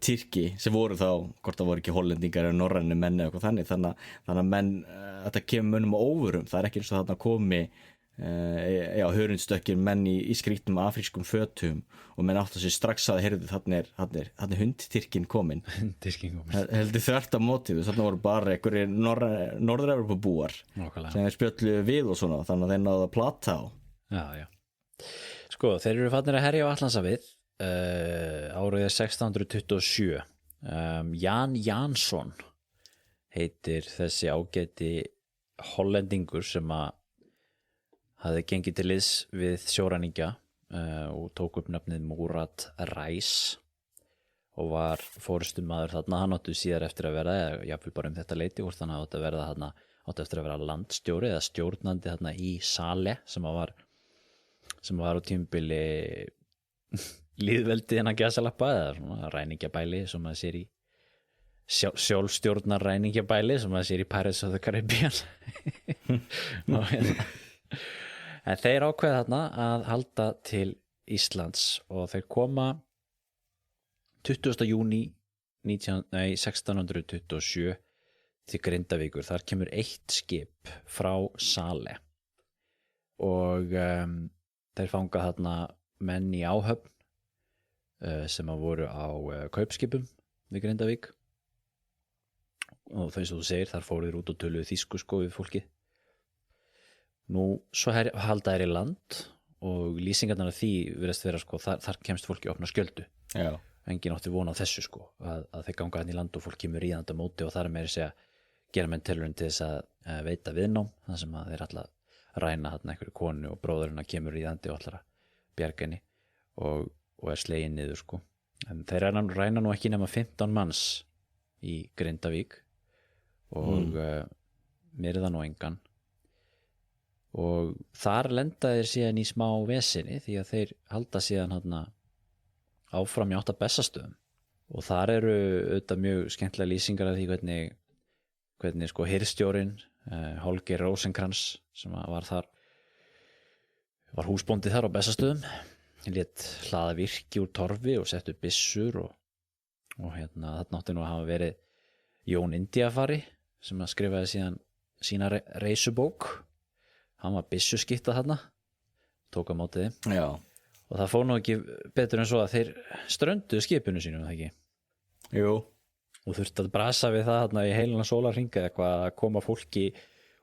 Tyrki sem voru þá, hvort það voru ekki hollendingar eða norrænir menn eða eitthvað þannig að menn, þetta kemur mönnum á óvörum, það er ekki eins og þarna komi hörundstökkir menn í skrýtnum afrískum fötum og menn áttu sér strax að heyrðu þarna er hundtyrkin komin heldur þvert á móti þarna voru bara einhverjir Norður-Evrópu búar sem þeir spjöllu við og svona þannig að þeir náðu að plata á. Já. Sko, þeir eru farnir að herja á Atlantshafið árið 1627 Jan Jansson heitir þessi ágæti hollendingur sem að hafði gengið til liðs við sjóræningja og tók upp nafnið Murat Reis og var forystumaður þarna, hann áttu síðar eftir að vera eða jafnvel bara þetta leyti hvort hann átti að verða þarna, átti eftir að vera landstjóri eða stjórnandi þarna í Sale sem var á tímabili líðveldi innan gæsalappa eða svona ræningjabæli sem maður sér í sjálfstjórnar ræningjabæli sem maður sér í Pirates of the Caribbean en þeir ákveða þarna að halda til Íslands og þeir koma 20. júní 1627 til Grindavíkur, þar kemur eitt skip frá Sale og þeir fanga þarna menn í áhöfn sem að voru á kaupskipum við Grindavík og þau sem þú segir þar fóruður út og töluðu þýsku sko við fólki nú svo halda þær í land og lýsingarnar af því virðast vera sko þar kemst fólki opna skjöldu engin átti von á þessu sko að þeir ganga hann í land og fólk kemur ríðandi á móti og þar er meira að segja gera menn tilraun til þess að veita viðnám þar sem að þeir ætla að ræna hann einhverju konu og bróðurinn kemur ríðandi og ætlar að bjarga henni og er slegin niður sko en þeir ræna nú ekki nema 15 manns í Grindavík og myrða nú engan og þar lenda þeir síðan í smá vesinni því að þeir halda síðan áfram í 8 Bessastöðum og þar eru auðvitað mjög skemmtilega lýsingar af því hvernig sko hirðstjórinn Holger Rosenkrantz sem var húsbóndi þar á Bessastöðum lét hlaða virki úr torfi og sett upp byssur og þarna átti nú að hafa verið Jón Indiafari sem að skrifaði síðan sína reisubók hann var byssuskipta þarna tók á móti þeim og það fór nú ekki betur en svo að þeir strönduðu skipinu sínum það ekki? Jú og þurfti að brasa við það þarna í heilan sólarhring eða eitthvað að koma fólki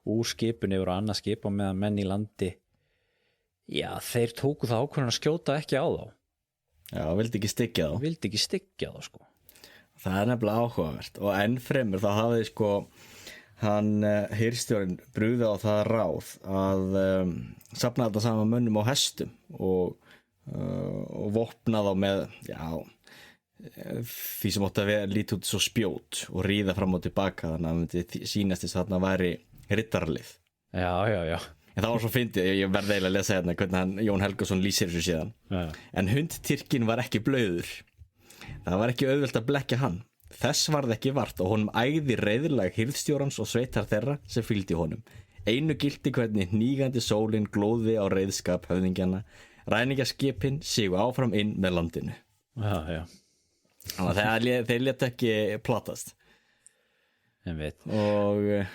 úr skipinu yfir á annað skip og meðan menn í landi já, þeir tóku það ákvörðun að skjóta ekki á þá. Já, vildi ekki styggja þá. Sko. Það er nefnilega áhugavert og ennfremur þá hafði sko hann hirðstjórinn brugði á það ráð að safna þetta saman mönnum á hestum og vopna þá með því sem átti að líta út svo spjót og ríða fram og tilbaka þannig að það myndi sýnast þess að þarna væri riddaralið. Já. En það var svo fyndið, ég verði eiginlega að lesa hérna hvernig Jón Helgason lýsir þessu síðan. En hundtyrkin var ekki blauður. Það var ekki auðvelt að blekkja hann. Þess varð ekki vart og honum ægði reiðilag hirðstjórans og sveitar þeirra sem fylgdi honum. Einu gilti hvernig hnígandi sólin glóði á reiðskap höfðingjana. Ræningjaskipin sigu áfram inn með landinu. Já. Þannig að þeir létu ekki platast. En veit. Og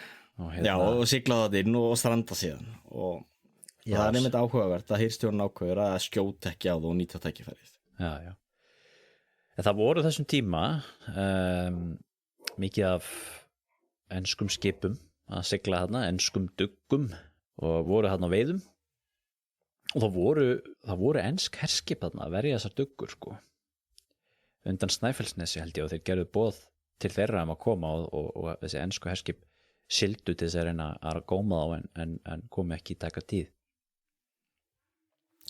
siglaði það inn og stranda síðan og það er nefnt áhugavert að hirðstjórinn ákveður að skjóta ekki á það og nýta tækifærið. Já. En það voru þessum tíma mikið af enskum skipum að sigla þarna, enskum duggum og voru þarna á veiðum og það voru ensk herskip þarna að verja þessar duggur sko undan Snæfellsnesi held ég og þeir gerðu boð til þeirra að koma og þessi ensku herskip sildu til þess að reyna að góma þá en komi ekki í taka tíð.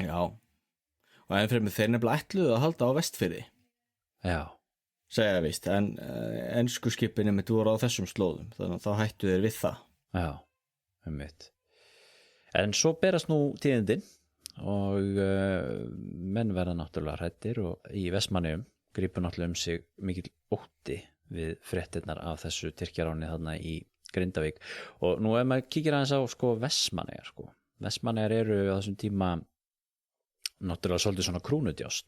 Já, og enn fyrir mig þeir nefnilega ætluðu að halda á Vestfirði. Já. Segja víst, en ensku skipin einmitt voru á þessum slóðum, þannig að þá hættu þeir við það. Já, einmitt. En svo berast nú tíðindin og menn verða náttúrulega hræddir og í Vestmannaeyjum grípur náttúrulega sig mikill ótti við fréttirnar af þessu Tyrkjaráni þarna í Grindavík og nú ef maður kíkir aðeins á sko Vestmannaeyjar sko. Vestmannaeyjar eru á þessum tíma náttúrulega svolítið svona krúnudjást.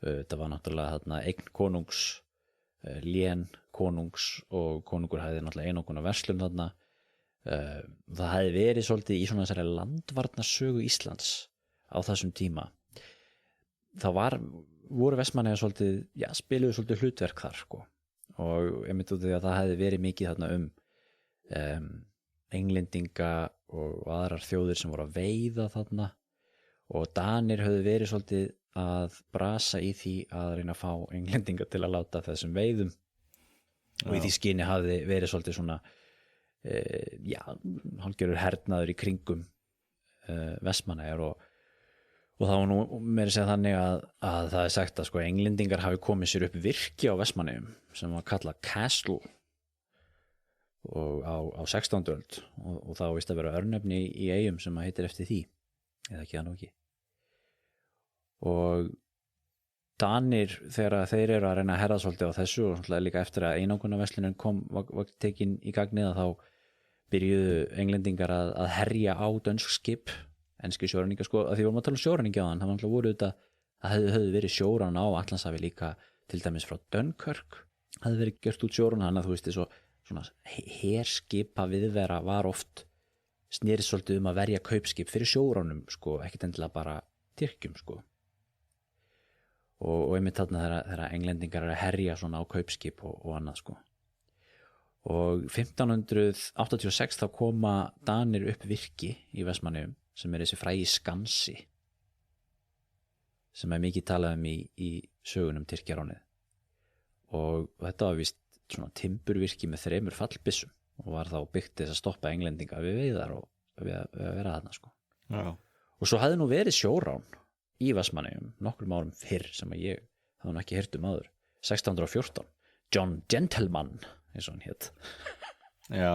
Þetta var náttúrulega þarna eign konungs, lén konungs og konungur hafði náttúrulega einokuna verslun þarna. Það hafði verið svolítið í svona þessari landvarnarsögu Íslands á þessum tíma. Voru Vestmannaeyjar svolítið, já, spiluðu svolítið hlutverk þar sko og ég myndi út af því að það hefði verið mikið þarna englendinga og aðrar þjóðir sem voru að veiða þarna og Danir höfðu verið svolítið að brasa í því að reyna að fá englendinga til að láta þessum veiðum og í því skyni hafði verið svolítið svona hálfgerður hernaður í kringum Vestmannaeyjar og það var nú meira að segja þannig að það er sagt að sko englendingar hafi komið sér upp virki á Vestmannaeyjum sem var kallað Castle og á 16. öld og það víst að vera örnefni í eyjum sem að heitir eftir því eða ekki það nú ekki og Danir þegar þeir eru að reyna að herða svolítið á þessu og líka eftir að einokunarverslunin var tekin í gagnið þá byrjuðu englendingar að herja á dönsk skip enski sjóræningar sko, að því vorum að tala um sjóræningi á hann það var alltaf voru þetta að höfðu verið sjórán á Atlantshafi líka til dæmis frá Dunkirk hafði verið gert út sjórán hann að þú veist svona herskipa viðvera var oft snerist svolítið að verja kaupskip fyrir sjóránum sko, ekkert endilega bara Tyrkjum sko og einmitt þarna þegar englendingar eru að herja svona á kaupskip og annað sko og 1586 þá koma Danir upp virki í Vestmannaeyjum sem þessi frægi Skansi sem mikið talað í sögunum Tyrkjaránið og þetta var víst svona timburvirki með 3 fallbyssum og var þá byggt þess að stoppa englendinga við veiðar og við að vera þarna sko. Já. Og svo hafði nú verið sjórán í Vestmannaeyjum nokkrum árum fyrr sem að ég hafði nú ekki heyrt áður 1614, John Gentleman eins og hann hét. Já.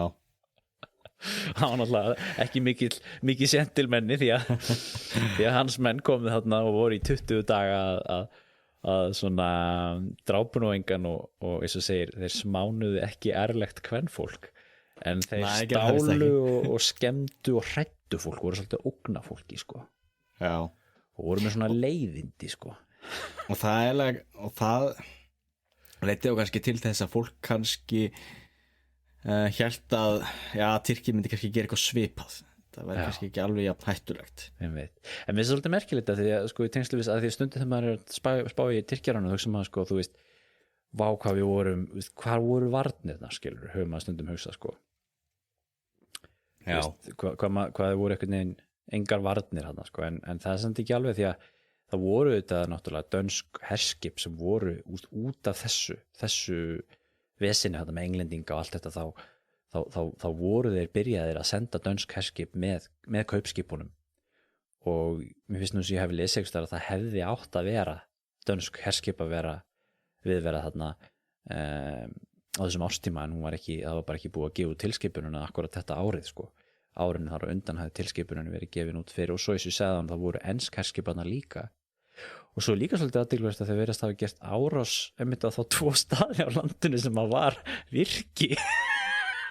Hann var náttúrulega ekki mikið sentilmenni því að hans menn komið þarna og voru í 20 daga að svona drápu nú engan og eins og segir þeir smánuðu ekki ærlegt kvenfólk en þeir stálu og skemmtu og hræddu fólk voru svolítið ógna fólki sko. Já. Og voru með svona leiðindi sko. Og það leiddi á kannski til þess að fólk kannski hélt að Tyrkir myndi kannski gera eitthvað svipað það væri kannski ekki alveg jafn hættulegt en mér er svolítið merkilegt að því að sko í tengslu við að því stundum þegar maður er að spá í Tyrkjaranum og hugsa maður sko þú veist vá hvað við vorum hvar voru varnirnar skilur höfum maður stundum hugsa sko veist, hvað voru einhvern veginn engar varnir hann sko en það er samt ekki alveg því að það voru þetta náttúrulega dönsk herskip sem voru út af þessu vesinni þetta með englendinga og allt þetta þá voru þeir byrjaðir að senda dönsk herskip með kaupskipunum og mér finnst nú sem ég hef lesið að það hefði átt að vera dönsk herskip að viðvera þarna á þessum árstíma en það var bara ekki búið að gefa út tilskipununa akkurat þetta árið sko árinu þar á undan hafði tilskipununa verið gefin út fyrir og svo eins og segðan það voru ensk herskiparna líka og svo líka svolítið athyglisvert að þau verðast hafa gert árás einmitt á þá 2 staði á landinu sem að var virki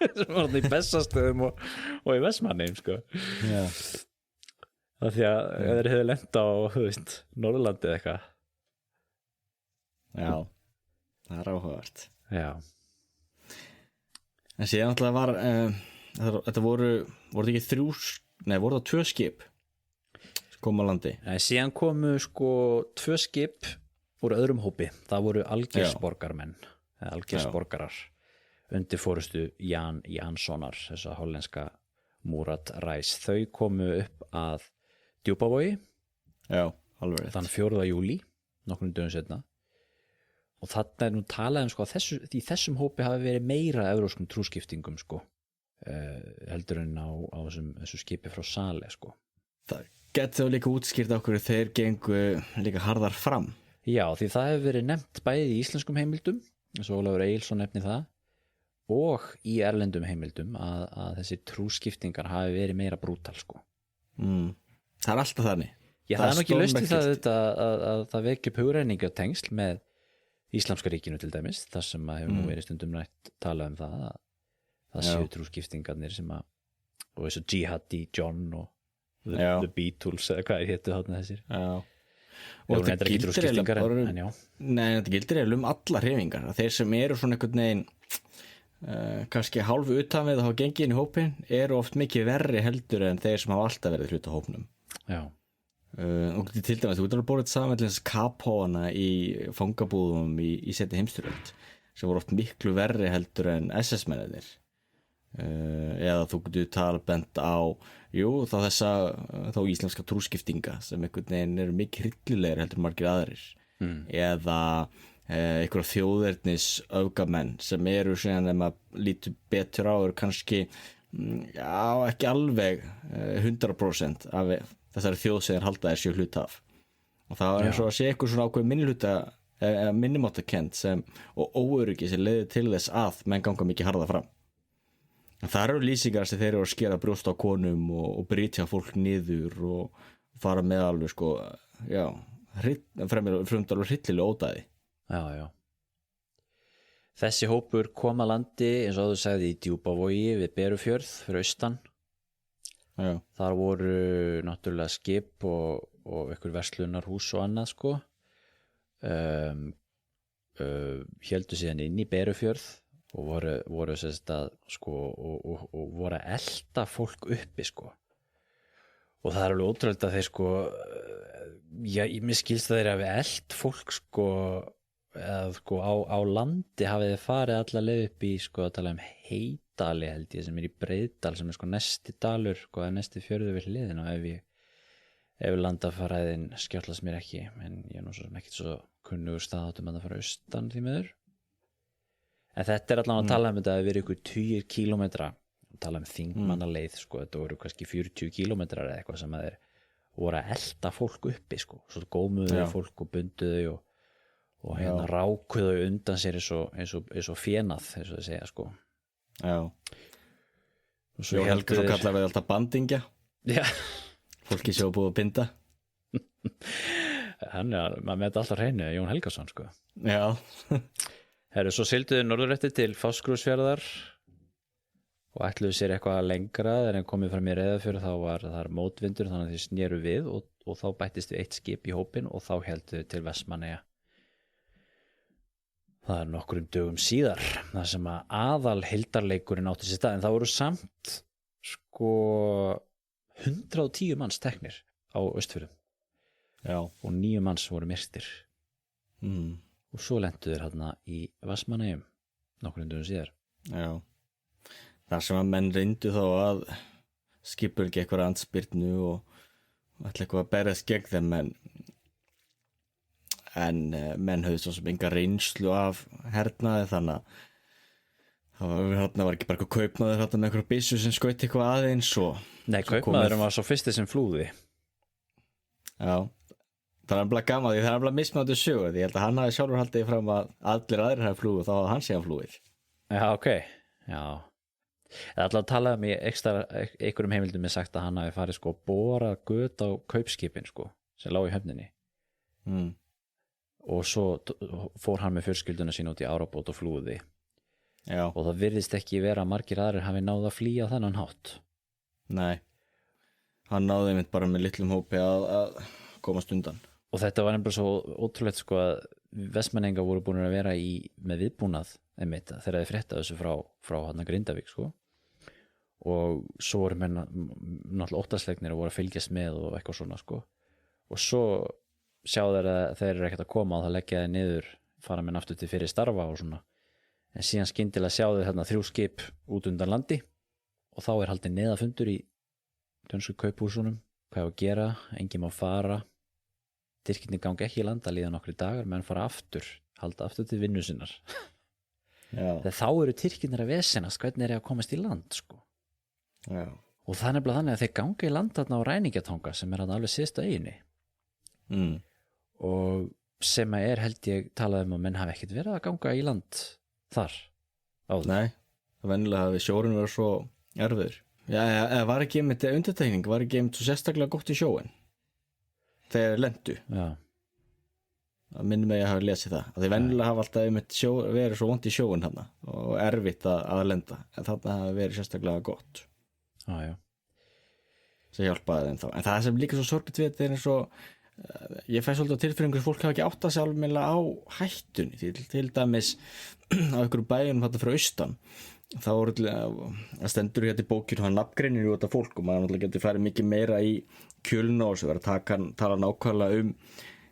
sem var í Bessastöðum og í Vestmannaeyjum sko. Já. Það því að þeir hefðu lent á Norðurlandi eða eitthvað. Já, það er áhugavert. Já. En síðan alltaf var þetta voru ekki voru það 2 skip sem kom á landi? Nei, síðan komu sko 2 skip úr öðrum hópi. Það voru algeirsborgarmenn eða algeirsborgarar undir fórustu Jan Janssonar, þessa hollenska Murat Reis. Þau komu upp að Djúpavogi alveg þann 4. júlí, nokkrum dögum seinna, og þarna nú talað sko að í þessum hópi hafi verið meira evrópskum trúskiptingum sko, heldur en á þessu skipi frá Sale sko. Það getur þá líka útskýrt okkur þeir gengu líka harðar fram. Já, því það hefur verið nefnt bæði í íslenskum heimildum, eins og Ólafur Egilsson nefni það, og í erlendum heimildum að þessi trúskiptingar hafi verið meira brútal sko. Það er alltaf þannig. Já, það er nú ekki laust í það að það vekja upp hugrenningatengsl með Íslamska ríkinu til dæmis, þar sem að hefur nú verið stundum rætt talað um það séu trúskiptingarnir sem að, og þessu Jihadi John og the Beatles eða hvað hétu þarna þessir. Og þetta gildir eiginlega allar hreyfingar, að þeir sem eru svona einhvern veginn kannski hálfu utan við að hafa gengið inn í hópin eru oft mikið verri heldur en þeir sem hafa alltaf verið hluta hópnum. Og til dæmis, þú getur alveg borðið saman til þess kaphóana í fangabúðum í seinni heimsstyrjöld sem voru oft miklu verri heldur en SS-mennirnir, eða þú getur bent á þá íslamska trúskiptinga sem einhvern veginn eru mikið hryllilegir heldur en margir aðrir, eða einhverja þjóðernis öfgamenn sem eru síðan þegar maður lítur betur á eru kannski ekki alveg 100% af þessari þjóð sem þeir halda séu hluta af, og það er eins og að sé eitthvað svona ákveð minnihluta minnimáttakend og óöryggi sem leiðir til þess að menn ganga mikið harða fram. En það eru lýsingar sem þeir eru að skera brjóst á konum og brytja fólk niður og fara með alveg sko, fremd alveg hryllilega ódæði. Já. Þessi hópur kom að landi, eins og þú sagði, í Djúpavogi við Berufjörð fyrir austan. Þar voru náttúrulega skip og einhver verslunarhús og annað sko. Héldu síðan inn í Berufjörð og voru sérst að sko og voru að elta fólk uppi sko. Og það er alveg ótrúlega að þeir sko, mér skilst að þeir hafi elt fólk sko, eða sko á landi hafið þið farið alla leið upp í sko að tala um Heydali held ég sem í Breiðdal sem sko næsti dalur sko, næsti fjörður við hliðin, og ef landafæraðin skjálfast mér ekki, en ég nú svo sem ekkert svo kunnugur staðátum að það fara austan því miður. En þetta allan að tala um þetta að vera ykkur 20 kílómetra, tala um þingmannaleið sko, þetta voru kannski 40 kílómetrar eða eitthvað sem að þeir voru að elta fólk uppi sko, svo gómuðu fólk og bunduðu og hérna rákuðu undan sér eins og fénað, eins og það segja sko. Og svo Helga svo kallar við alltaf bandingja. Fólki sem búið að binda. Hann maður með alltaf hreinu, Jón Helgason sko. Svo siglduðu norðurætti til Fáskrúðsfjarðar og ætluðu sér eitthvað lengra, þegar en komið fram í Reyðarfjörð þá var þar mótvindur, þannig að þeir snéru við og þá bættist við eitt skip í hópinn og þá hélduðu til Vestmannaeyja. Það er nokkrum dögum síðar, þar sem að aðal hildarleikurinn átti sér stað, en það voru samt sko 110 manns teknir á Austfjörðum. Og 9 manns voru myrtir. Og svo lentu þeir hérna í Vestmannaeyjum nokkrum dögum síðar. Þar sem að menn reyndu þá að skipulgi eitthvað andspyrnu og ætla eitthvað að berjast gegn þeim, en menn höfðu svo sem enga reynslu af hernaði, þannig að það var ekki bara eitthvað kaupmaður hérna með eitthvað byssu sem skaut eitthvað aðeins og... Nei, kaupmaðurinn var svo fyrsti sem flúði. Það er alveg gaman því það er alveg mismunandi sögu, því ég held að hann hafi sjálfur haldið fram að allir aðrir hafi flúið, þá hafði hann síðan flúið. Það er alltaf að tala um í einhverjum heimildum er sagt að hann hafi farið sko bora göt á kaupskipin sko, sem lá í höfninni. Og svo fór hann með fjölskylduna sín út í árabát og flúði. Og það virðist ekki vera að margir aðrir hafi náð að flýja þennan hátt. Nei, hann náði einmitt bara með litlum hópi að komast undan. Og þetta var nefnilega svo ótrúlegt sko að Vestmannaeyingar voru búin að vera með viðbúnað einmitt þegar þeir frétta þessu frá hann að Grindavík sko. Og svo voru menn náttúrulega óttaslegnir og voru að fylgjast með og eitthvað svona sko. Og svo sjá þeir að þeir eru ekkert að koma og það leggja þeir niður, fara menn aftur til fyrir starfa og svona. en síðan skyndilega sjáðu þarna 3 skip út undan landi og þá haldið neðafundur í dönsku kauphúsunum, hvað á að gera, enginn má fara, Tyrkirnir ganga ekki í land að líða nokkri dagar, menn fara aftur, halda aftur til vinnu sinnar. Þegar þá eru Tyrkirnir að vesenast hvernig að komast í land, sko. Já. Og það er nefnilega þannig að þeir ganga í land þarna á Ræningjatanga sem þarna alveg síðasta eyjunni. Og sem held ég talað að menn hafi ekkert verið að ganga í land þar. Áður. Nei, það venjulega hafi sjórinn verið svo erfiður. Já, var ekki einmitt undirtekning, var ekki einmitt svo sérstaklega gott í sjóin þegar lendu. Já. Það minnir mig að hafa lesið það. Þeir venjulega hafa alltaf einmitt verið svo vont í sjóin þarna og erfitt að lenda, en þarna hafi verið sérstaklega gott. Já. Sem hjálpaði þeim þá. En það sem líka svo sorgligt við þetta eins og ég fæ svolítið á tilfinningu fólk hafa ekki áttað sig almennilega á hættunni til dæmis á einhverju bæjunum þetta frá austan. Þá að stendur hérna í bókinu hann nafngreinir í þetta fólk og maður náttúrulega getur farið mikið meira í kjölna og svo verið að tala nákvæmlega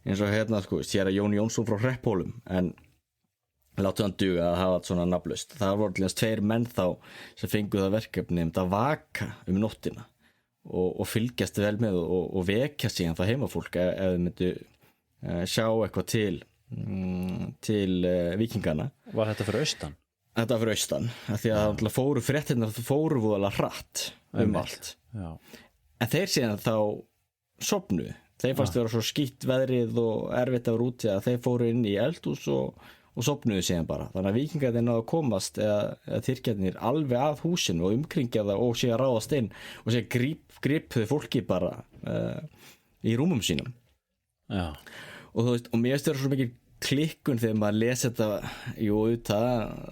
eins og hérna sér að Jón Jónsson frá Hrepphólum en láttu hann duga að hafa svona nafnlaust. Það voru til þess 2 menn þá sem fengu það verkefni að vaka nóttina og fylgjast vel með og vekja síðan það heimafólk ef þau myndu sjá eitthvað til víkingana. Var þetta fyrir austan? Þetta var fyrir austan, af því að fréttirnar fóru voðalega hratt allt. Já. En þeir síðan þá sofnuðu. Þeir fannst vera svo skítt veðrið og erfitt að vera úti að þeir fóru inn í eldhús og sofnuðu síðan bara. Þannig að víkingarnir náðu að komast eða Tyrkjarnir alveg að húsinu og umkringja það og sé að ráðast inn og sé að gripuðu fólki bara í rúmum sínum. Já. Og þú veist, og mér veist vera svo mikið klikkun þegar maður lesi þetta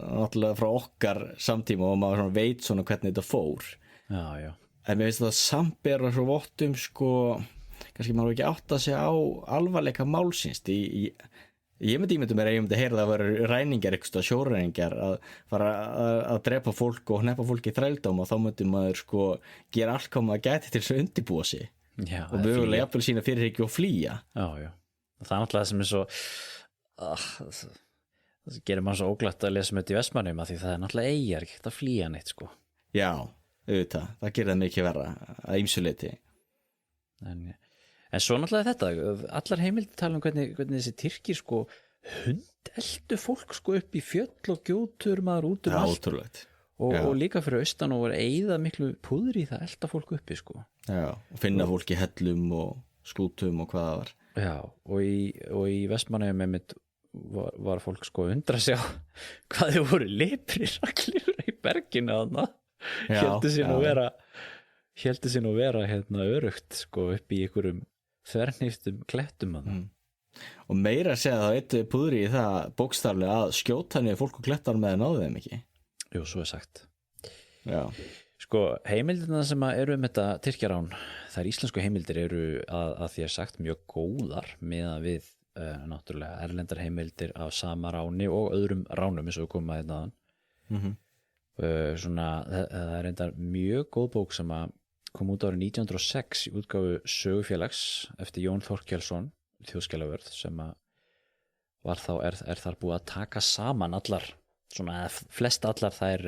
náttúrulega frá okkar samtíma og maður veit svona hvernig þetta fór. Já. En mér finnst það sambera svo vottum kannski maður ekki átt að segja á alvarleika málsins ég myndi mér að ég myndi heyra það að vera ræningar eitthvað sjóræningjar að fara að drepa fólk og hneppa fólk í þrældóm og þá myndi maður gera allt hvað maður gæti til þess að undirbúa sig og mögulega jafnvel sína fyrirhyggju og flýja. Já. Það er náttúrulega sem svo það gerir maður svo óglatt að lesa með þetta í Vestmannaeyjum því það er náttúrulega eyjar, ekki að flýja neitt Já, auðvitað, það gerir það mikið verra að ýmsu leyti. En svo náttúrulega þetta, allar heimildir tala hvernig þessi Tyrkir hundeldu fólk upp í fjöll og gjótur maður út allt og líka fyrir austan og voru eyða miklu púðri í það elda fólk uppi Já, og finna fólk í hellum og skútum og hvað það var. Já, og í Vestmannaeyjum einmitt var fólk undra sig á hvað þau voru leprir allir í berginu þarna. Héldu sér nú vera hérna örugt upp í einhverjum þvernýftum klettum Og meira að segja það eittu púðri í það bókstaflega að skjóta niður fólk og klettar með að náðu þeim ekki. Jú, svo sagt. Já. Heimildirna sem eru þetta Tyrkjarán, þær íslensku heimildir eru að því sagt mjög góðar meðan við náttúrulega erlendar heimildir af sama ráni og öðrum ránum eins og við komum að þetta aðan. Það er reyndar mjög góð bók sem kom út árið 1906 í útgáfu Sögufélags eftir Jón Þorkelsson þjóðskjalavörð sem var þá er þar búið að taka saman allar flest allar þær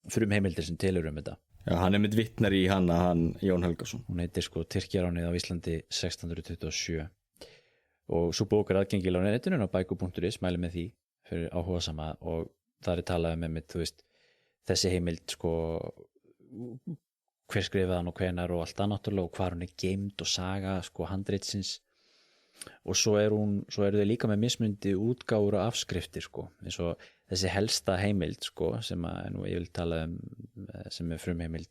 frumheimildir sem tilur þetta. Já, hann mitt vitnar í hann Jón Helgason. Hún heitir Tyrkjaránið á Íslandi 1627 og svo bók er aðgengileg á netinu á bækur.is, mæli með því fyrir áhugasama og það er talað með þú veist, þessi heimild hver skrifaði hann og hvenar og allt annað náttúrulega og hvar hún er geymd og saga handritsins og svo eru þau líka með mismundi útgáfur og afskriftir eins og þessi helsta heimild sem ég vil tala sem er frumheimild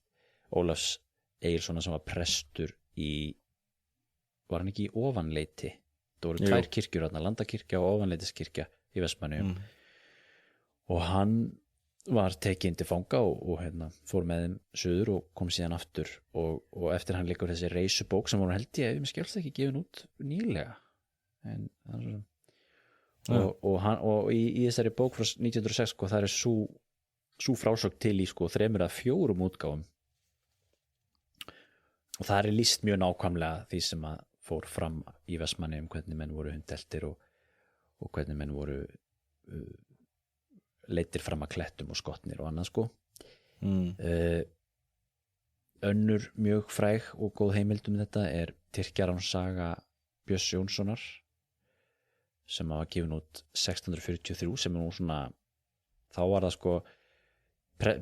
Ólafs Egilssonar sem var prestur var hann ekki í Ofanleiti? Það voru 2 kirkjur Landakirkja og Ofanleitiskirkja í Vestmannaeyjum og hann var tekinn til fanga og fór með þeim suður og kom síðan aftur og eftir hann liggur þessi reisubók sem voru held ég skjálst ekki gefin út nýlega og í þessari bók frá 1906 það er sú frásögn til í 3 eða 4 útgáfum og það er lýst mjög nákvæmlega því sem að fór fram í Vestmannaeyjum hvernig menn voru hundeltir og hvernig menn voru leiddir fram að klettum og skotnir og annað sko. Önnur mjög fræg og góð heimild þetta Tyrkjarans saga Björns Jónssonar sem var gefin út 1643 sem nú svona þá var það sko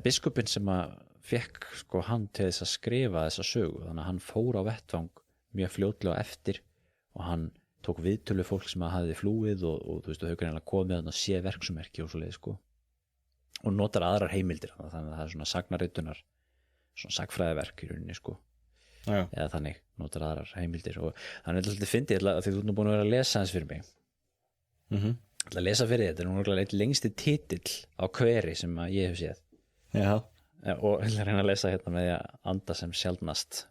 biskupinn sem fékk sko hann til þess að skrifa þessa sögu þannig að hann fór á vettvang mjög fljótlega eftir og hann tók viðtölu fólk sem hafði flúið og þú veist þau greinlega komið að sé verksummerki og svoleiðis sko og notar aðrar heimildir þannig að það svona sagnaritunar svona sagfræðiverk í rauninni sko eða þannig, notar aðrar heimildir og þannig að þetta fyndi því þú ert nú búin að vera að lesa þess fyrir mig að lesa fyrir þetta nú eitt lengsti titill á hveri sem ég hef séð og ég reyna að lesa hérna með því að anda sem sjaldnast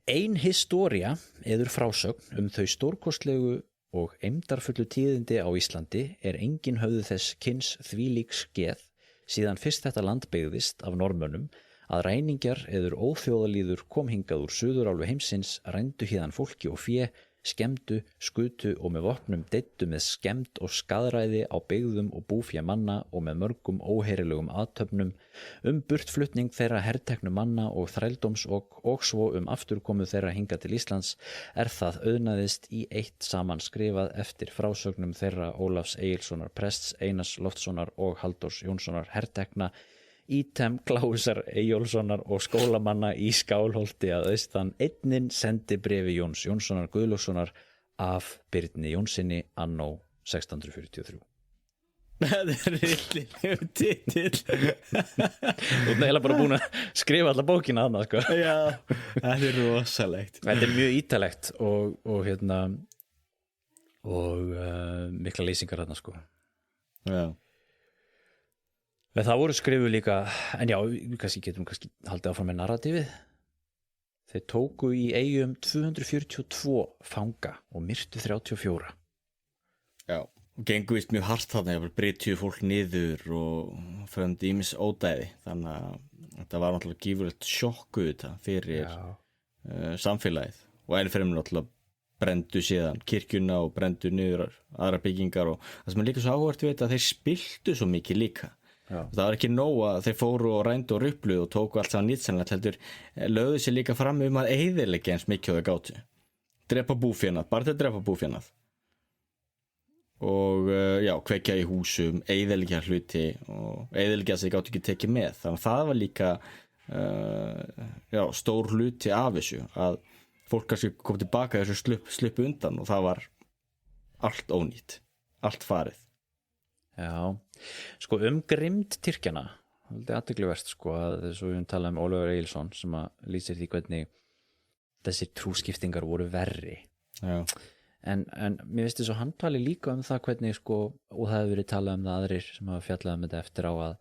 Ein história eður frásögn þau stórkostlegu og eymdarfullu tíðindi á Íslandi engin höfðu þess kyns þvílíks geð síðan fyrst þetta land byggðist af Norðmönnum að ræningjar eður óþjóðalýður kom hingað úr suðurálfu heimsins rændu héðan fólki og fé, skemmdu, skutu og með vopnum deyddu með skemmd og skaðræði á byggðum og búfé manna og með mörgum óheyrilegum athöfnum burtflutning þeirra herteknu manna og þrældóms og svo afturkomu þeirra hingað til Íslands það auðnaðist í eitt saman skrifað eftir frásögnum þeirra Ólafs Egilssonar prests, Einars Loftssonar og Halldórs Jónssonar hertekna Ítem Klásar Eyjólfssonar og skólamanna í Skálholti að austan einnin sendi brefi Jóns Jónssonar Guðlaugssonar af Birni Jónsinni anno 1643 Það rillilegu titill Þú eiginlega bara búin að skrifa alla bókina þarna sko. Já, þetta rosalegt Þetta mjög ítalegt og hérna og mikla lýsingar þarna sko. Já Það voru skrifuð líka, en já, getum haldið áfram með narratífið. Þeir tóku í Eyjum 242 fanga og myrtu 34. Já, og gengu vist mjög hart þarna, brytjuðu fólk niður og fremdi ýmis ódæði, þannig að þetta var náttúrulega gífurlegt sjokku þetta fyrir samfélagið og fremur náttúrulega brendu síðan kirkjuna og brendu niður aðra byggingar og það sem líka svo áhugavert við að þeir spiltu svo mikið líka. Það var ekki nóg að þeir fóru og rændu og rupluðu og tóku allt saman nýtsanlegt heldur lögðu sér líka fram að eyðileggja eins mikið og þau gátu drepa búfénað, bara til að drepa búfénað og kveikja í húsum eyðileggja hluti og eyðileggja sem þau gátu ekki tekið með þannig að það var líka stór hluti af þessu að fólk kannski kom tilbaka þessu sluppu undan og það var allt ónýtt, allt farið Já, sko grimmd Tyrkjana, það athyglisvert sko að svo við tala Ólafur Egilsson sem að lýsir því hvernig þessir trúskiptingar voru verri. Já. En mér finnst þess að hann tali líka það hvernig sko, og það hefur verið talað það aðrir sem hafa fjallað þetta eftir á að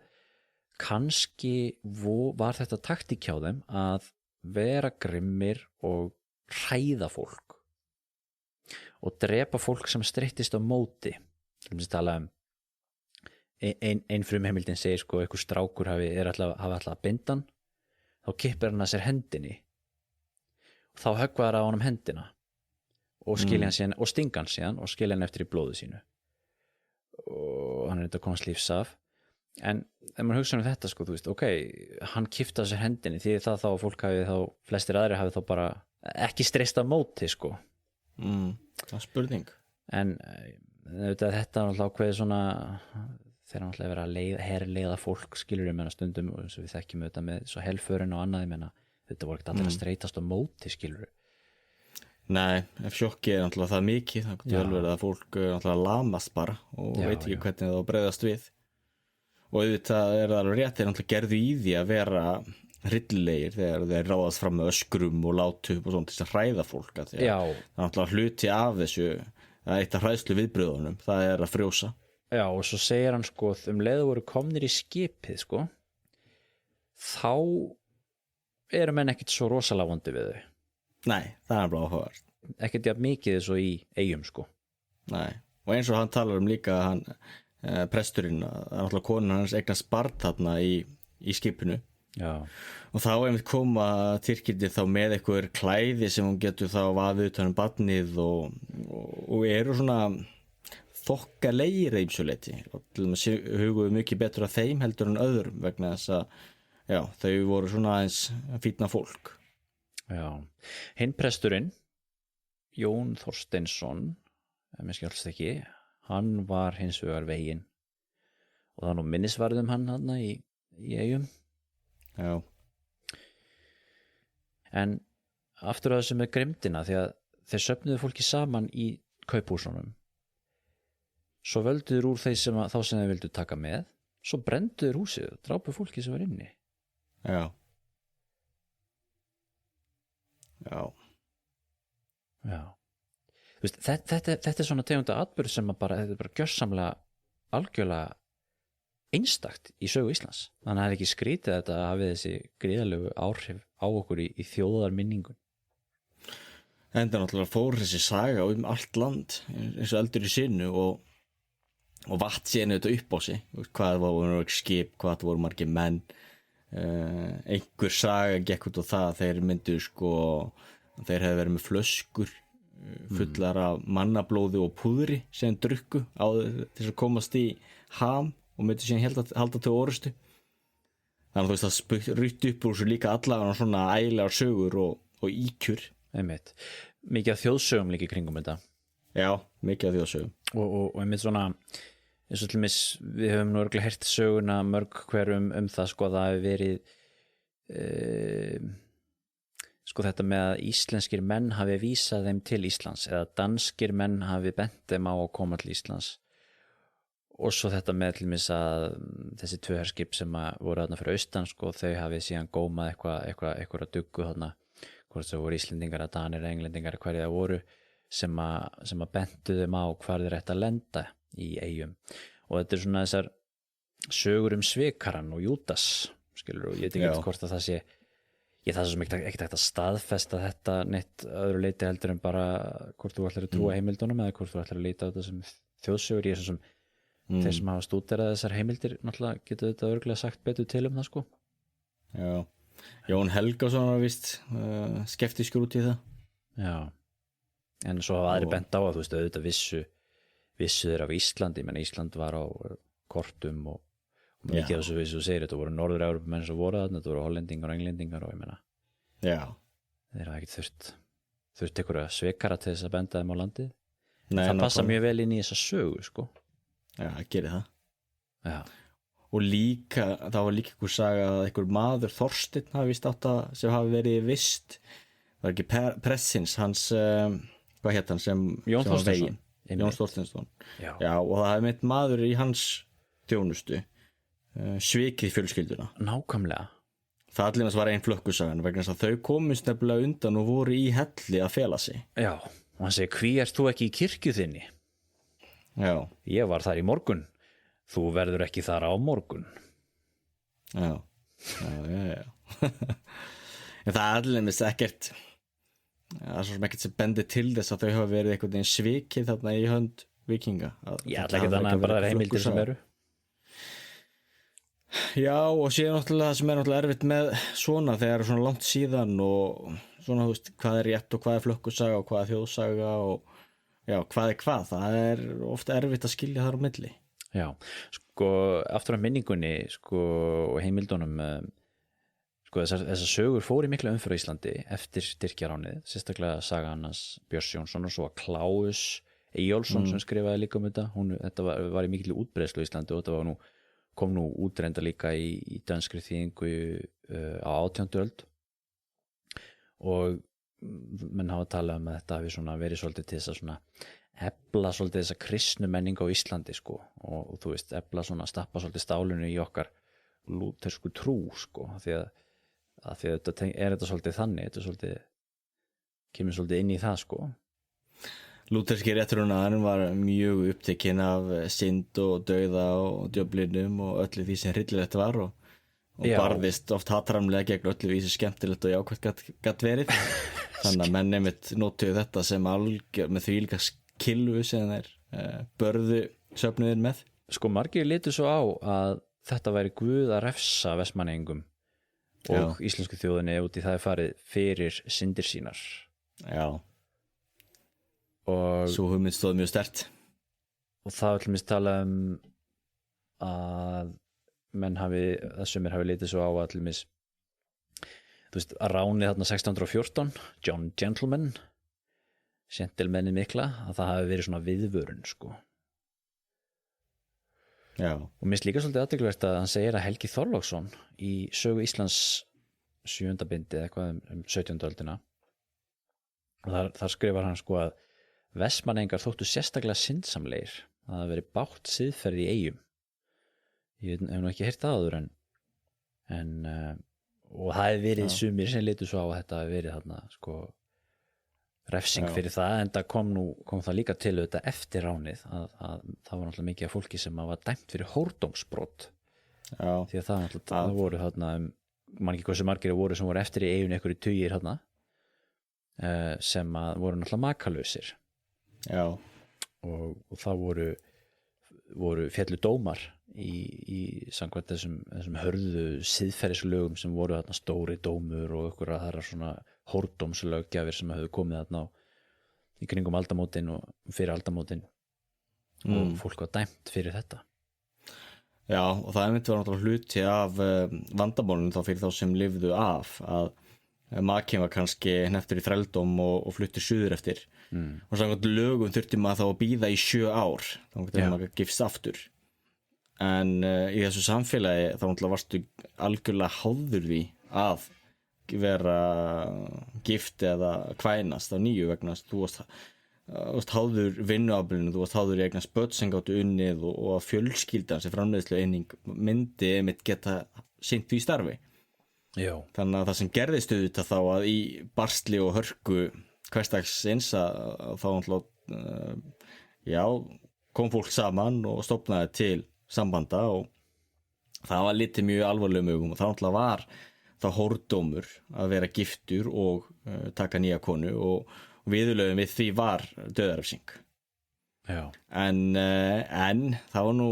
kannski var þetta taktík hjá þeim að vera grimmir og hræða fólk og drepa fólk sem streittist á móti. Við tala ein frumheimildin segir sko einhver strákur hafi alltaf að binda hann þá kippir hann að sér hendinni og þá höggvar á honum hendina og skilja hann síðan og stinga hann síðan og skilja hann eftir í blóðu sínu og hann þetta komast lífs af en ef maður hugsa þetta sko þú veist ok, hann kippti að sér hendinni því það þá fólk hafi þá flestir aðrir hafi þá bara ekki streyst á móti sko það er spurning en þetta er alltaf ákveðið svona þeir eru alltaf verið að herleiða fólk skilur meina stundum og eins og við þekkjum þetta með svo helförin og annað meina þetta voru ekki allir að streytast á móti skilur Nei, ef sjokki alltaf það mikið það getur vel verið að fólk alltaf lamast bara og veit ekki hvernig það bregðast við og auðvitað það alveg rétt þeir alltaf gerðu í því að vera hryllilegir þegar þeir ráðast fram með öskrum og látu upp og svona til þess að hræða fólk það er alltaf hluti af þessu eitt af hræðslu viðbröðunum það er að frjósa Já, og svo segir hann sko leiðu voru komnir í skipið sko þá eru menn ekkert svo rosalega vondi við þau Nei, það er bara áhugavert ekkert jafn mikið svo í Eyjum sko Nei, og eins og hann talar líka hann, presturinn að náttúrulega konan hans eignast barn þarna í skipinu Já. Og þá einmitt koma Tyrkirnir þá með eitthvað klæði sem hún getur þá vaðið utan barnið og eru svona þokkalegir að ýmsu leyti og til dæmis huguðu mikið betur að þeim heldur en öðrum vegna þess að já, þau voru svona aðeins fínna fólk. Já, hinn presturinn Jón Þorsteinsson ef mér skjálfst ekki, hann var hins vegar veginn og það nú minnisvarðum hann þarna í Eyjum. Já. En aftur að þessu með grimmdina, því að þeir söfnuðu fólki saman í kauphúsunum, svo völduður úr þeir þá sem þeir vildu taka með, svo brenduður húsið og drápu fólki sem var inni. Já. Já. Já. Þú veist, þetta er svona tegunda atburð sem þetta er bara gjörsamlega algjörlega einstakt í sögu Íslands. Þannig að það er ekki skrítið að þetta hafi þessi gríðarlegu áhrif á okkur í þjóðarminningun. Enda náttúrulega fór þessi saga allt land eins og eldur í sinu og vatt síðan þetta upp á sig. Hvað voru skip, hvað voru margir menn. Einhver saga gekk út á það að þeir myndu þeir hefði verið með flöskur fullar af mannablóði og púðri sem drukku á þess að komast í ham og myndi síðan halda til orustu. Þannig að þú veist það rutt upp úr svo líka allavega svona ægilegar sögur og íkjur. Einmitt. Mikið af þjóðsögum líka í kringum þetta. Já, mikið af þjóðsögum. Og einmitt svona eins og til mis, við höfum nú örugglega heyrt söguna mörg hverjum það það hefur verið þetta með að íslenskir menn hafi vísað þeim til Íslands eða danskir menn hafi bent þeim á að koma til Íslands og svo þetta með til mis að þessi tvö herskip sem voru þarna fyrir austan þau hafi síðan gómað eitthvað duggu þarna, hvort það voru Íslendingar að Danir, Englendingar, hverju það voru sem að bentu þeim á hvar þeir ættu að lenda í Eyjum og þetta er svona þessar sögur svikarann og Júdas skilur og ég veit ekki hvort að það sé það er svo mikið ekki hægt að staðfesta þetta neitt öðru leiti heldur en bara hvort þú ætlar að trúa heimildunum eða hvort þú ætlar að leita á þetta sem þjóðsögur ég sem þeir sem hafa stúderað þessar heimildir náttúrulega getur þetta örugglega sagt betur til það Já, Jón Helgason var víst skeptískur út í það. Já, en svo hafa aðri bent á að þú veist auðvitað vissu þeir af Íslandi, menn Ísland var á kortum og mikið af þessu vissu segir, þetta voru Norður-Evrópumenn sem voru þarna, þetta voru Hollendingar og Englendingar og ég meina þeir hafa ekkert þurft einhverja svikara til þess að benda þeim á landið. Það passa mjög vel inn í þessa sögu Já, það gerir það. Já. Og líka, það var líka einhver saga að einhver maður Þorsteinn hafi víst átt að sem hafi verið vist var ekki pressins hans hvað hét hann sem Jón Þorsteinsson. Jón Þorsteinsson. Já, og það hefði meitt maður í hans þjónustu svikið fjölskylduna. Nákvæmlega. Það allir var ein flökkusagan vegna þess að þau komist nefnilega undan og voru í helli að fela sig. Já, og hann segir, hví ert þú ekki í kirkju þinni? Já. Ég var þar í morgun. Þú verður ekki þar á morgun. Já. En það er allir ekkert það er svo sem ekkert sem bendir til þess að þau hafa verið einhvern veginn svikið þarna í hönd vikinga. Já, það er ekkert annað en bara þær heimildir sem eru. Já, og síðan náttúrulega það sem er náttúrulega erfitt með svona þegar svona langt síðan og svona, þú veist, hvað er rétt og hvað er flökkusaga og hvað er þjóðsaga og já, hvað er hvað, það er ofta erfitt að skilja þar á milli. Já, aftur á minningunni, og heimildunum, þessar sögur fóru í mikla umferð á Íslandi eftir Tyrkjaránið, sérstaklega saga hans Björns Jónsson og svo Klaus Eyjólfsson sem skrifaði líka þetta, þetta var í mikil útbreiðslu í Íslandi og þetta kom nú útrenda líka í danskri þýðingu á 18. öld og menn hafa talað að þetta hafi svona verið svolítið til þess að svona efla svolítið þessa kristnu menningu á Íslandi og þú veist, efla svona stappa svolítið stálinu í okkar lútersku trú því að þetta er þetta svolítið þannig, þetta svolítið kemur svolítið inn í það Lúterski réttrúnaðurinn var mjög upptekinn af synd og dauða og djöflinum og öllu því sem hryllilegt var og barðist oft hatramlega gegn öllu því sem skemmtilegt og jákvæmt gat verið. Þannig að menn einmitt notuðu þetta sem algjör með því líka kilvu sem þeir börðu söfnuðin með. Margir litu svo á að þetta væri Guð að refsa Vestmanningum og íslensku þjóðinni út í það farið fyrir syndir sínar. Já. Og svo hugmynd stóð mjög sterkt það vil mér tala að menn sumir hafi litið svo á að til mér þú veist, að ránið þarna 1614 John Gentleman Gentlemanni mikla, að það hafi verið svona viðvörun sko. Já. Og mér finnst líka svolítið athyglisvert að hann segir að Helgi Þorláksson í sögu Íslands 7. bindi eða eitthvað 17. öldina og þar skrifar hann sko að Vestmannaeyingar þóttu sérstaklega syndsamlegir að það hafi verið bágt siðferði í eyjum. Ég hef nú ekki heyrt það áður en og það hefði verið sumir sem litu svo á að þetta hefði verið þarna sko refsing fyrir það, en það kom það líka til auðvitað eftir ránið að það var náttúrulega mikið af fólki sem var dæmt fyrir hórdómsbrot því að það voru þarna man ekki hversu margir voru sem voru eftir í eyjunni einhverju tugir þarna sem að voru náttúrulega makalausir og það voru féllu dómar í samkvæmt þessum hörðu siðferðislögum sem voru þarna stóri dómur og ykkur að það er svona hórdómslöggjafir sem hefðu komið þarna í kringum aldamótin og fyrir aldamótin og fólk var dæmt fyrir þetta. Já, og það var náttúrulega hluti af vandamálinu þá fyrir þá sem lifðu af að makinn var kannski hneftur í þrældóm og fluttur suður eftir og samkvæmt lögum þurfti maður þá að bíða í 7 ár þá getur maður gifst aftur en í þessu samfélagi þá náttúrulega varstu algjörlega háður því að vera gift eða kvænast á nýju vegna þú varst háður vinnuaflinu, þú varst háður í eignast börn sem gáttu unnið og fjölskyldan sem framleiðslu eining myndi einmitt geta sinnt því starfi. Já. Þannig að það sem gerðist auðvitað þá að í barsli og hörku hversdagsins að þá náttúrulega kom fólk saman og stofnaði til sambanda og það var litið mjög alvarlegum augum og það náttúrulega var þá hórdómur að vera giftur og taka nýja konu og viðurlögum við því var dauðarefsing. Já. En það var nú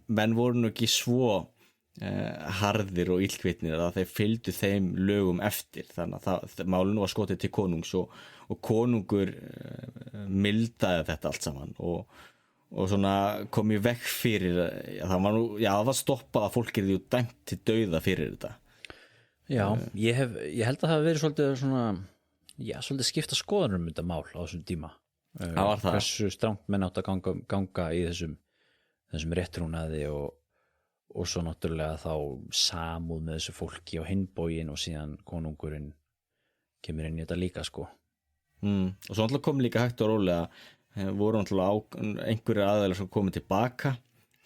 menn voru nú ekki svo harðir og illkvitnir að þeir fylgdu þeim lögum eftir þannig að málinu var skotið til konungs og konungur mildaði þetta allt saman og svona kom í vekk fyrir það var nú, það var stoppað að fólk yrði dæmt til dauða fyrir þetta. Já, ég held að það hafi verið svolítið svona svolítið skipta skoðanum þetta mál á þessum tíma. Það var það. Hversu strangt menn átt að ganga í þessum réttrúnaði og svo náttúrulega þá samúð með þessu fólki á hinbógin og síðan konungurinn kemur inn í þetta líka sko. Og svo náttúrulega kom líka hægt og rólega voru náttúrulega einhverjir aðeinar sem komið tilbaka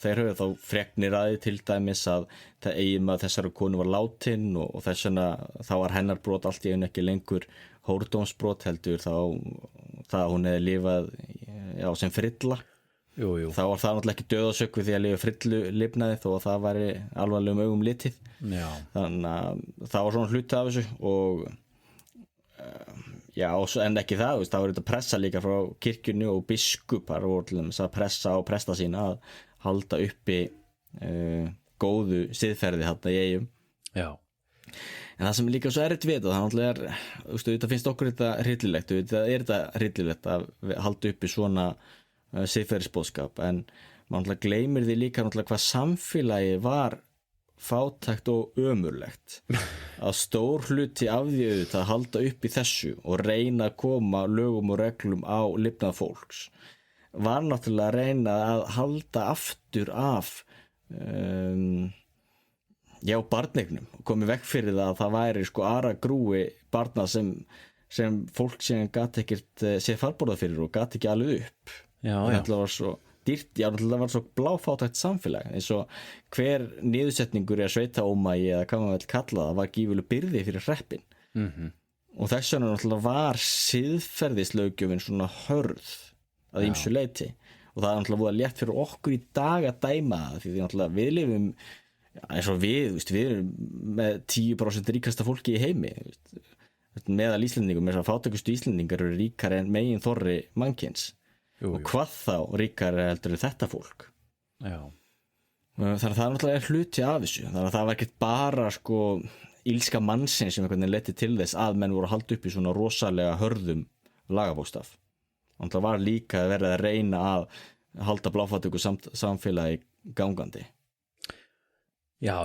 þeir höfðu þá fregnir að því til dæmis að það eiginmaður þessari konu var látin og þess vegna þá var hennar brot allt í einu ekki lengur hórdómsbrot heldur þá það hún hefði lifað sem frilla. Jú. Þá var það náttúrulega ekki dauðasök við því að lifa frillu lifnaði þó að það væri alvarlegum augum litið. Já. Þannig að það var svona hluti af þessu og en ekki það, það var þetta pressa líka frá kirkjunni og biskupar voru til þess að pressa á presta sína að halda uppi góðu siðferði þarna í eyjum. Já. En það sem er líka svo erfitt við þetta finnst okkur þetta hryllilegt, þetta hryllilegt að halda uppi svona siðferðisboðskap en maður gleymir því líka hvað samfélagi var fátækt og ömurlegt að stór hluti af því auðvitað að halda upp í þessu og reyna að koma lögum og reglum á lifnað fólks var náttúrulega að reyna að halda aftur af barneignum og komið vekk fyrir það að það væri aragrúi barna sem fólk sem gat ekkert séð farborða fyrir og gat ekki alveg upp. Það var svo dýrt, það var svo bláfátækt samfélag eins og hver niðursetningur í að sveitaómagi eða hvað maður vill kalla það var gífurleg byrði fyrir hreppinn. Og þess vegna náttúrulega var siðferðislöggjöfin svona hörð að ýmsu leyti og það er náttúrulega voða létt fyrir okkur í dag að dæma það því náttúrulega við lifum eins og við erum með 10% ríkasta fólki í heimi meðal Íslendingum, þess að fátækustu Íslendingar eru ríkari en megin þorri mannkyns. Og hvað þá ríkari heldur þetta fólk. Já. Þannig að það náttúrulega er hluti af þessu. Þannig að það var ekkert bara ílska mannsins sem einhvern veginn leiddi til þess að menn voru að halda upp í svona rosalega hörðum lagabókstaf. Og það var líka verið að reyna að halda bláfáttöku samfélagi gangandi. Já,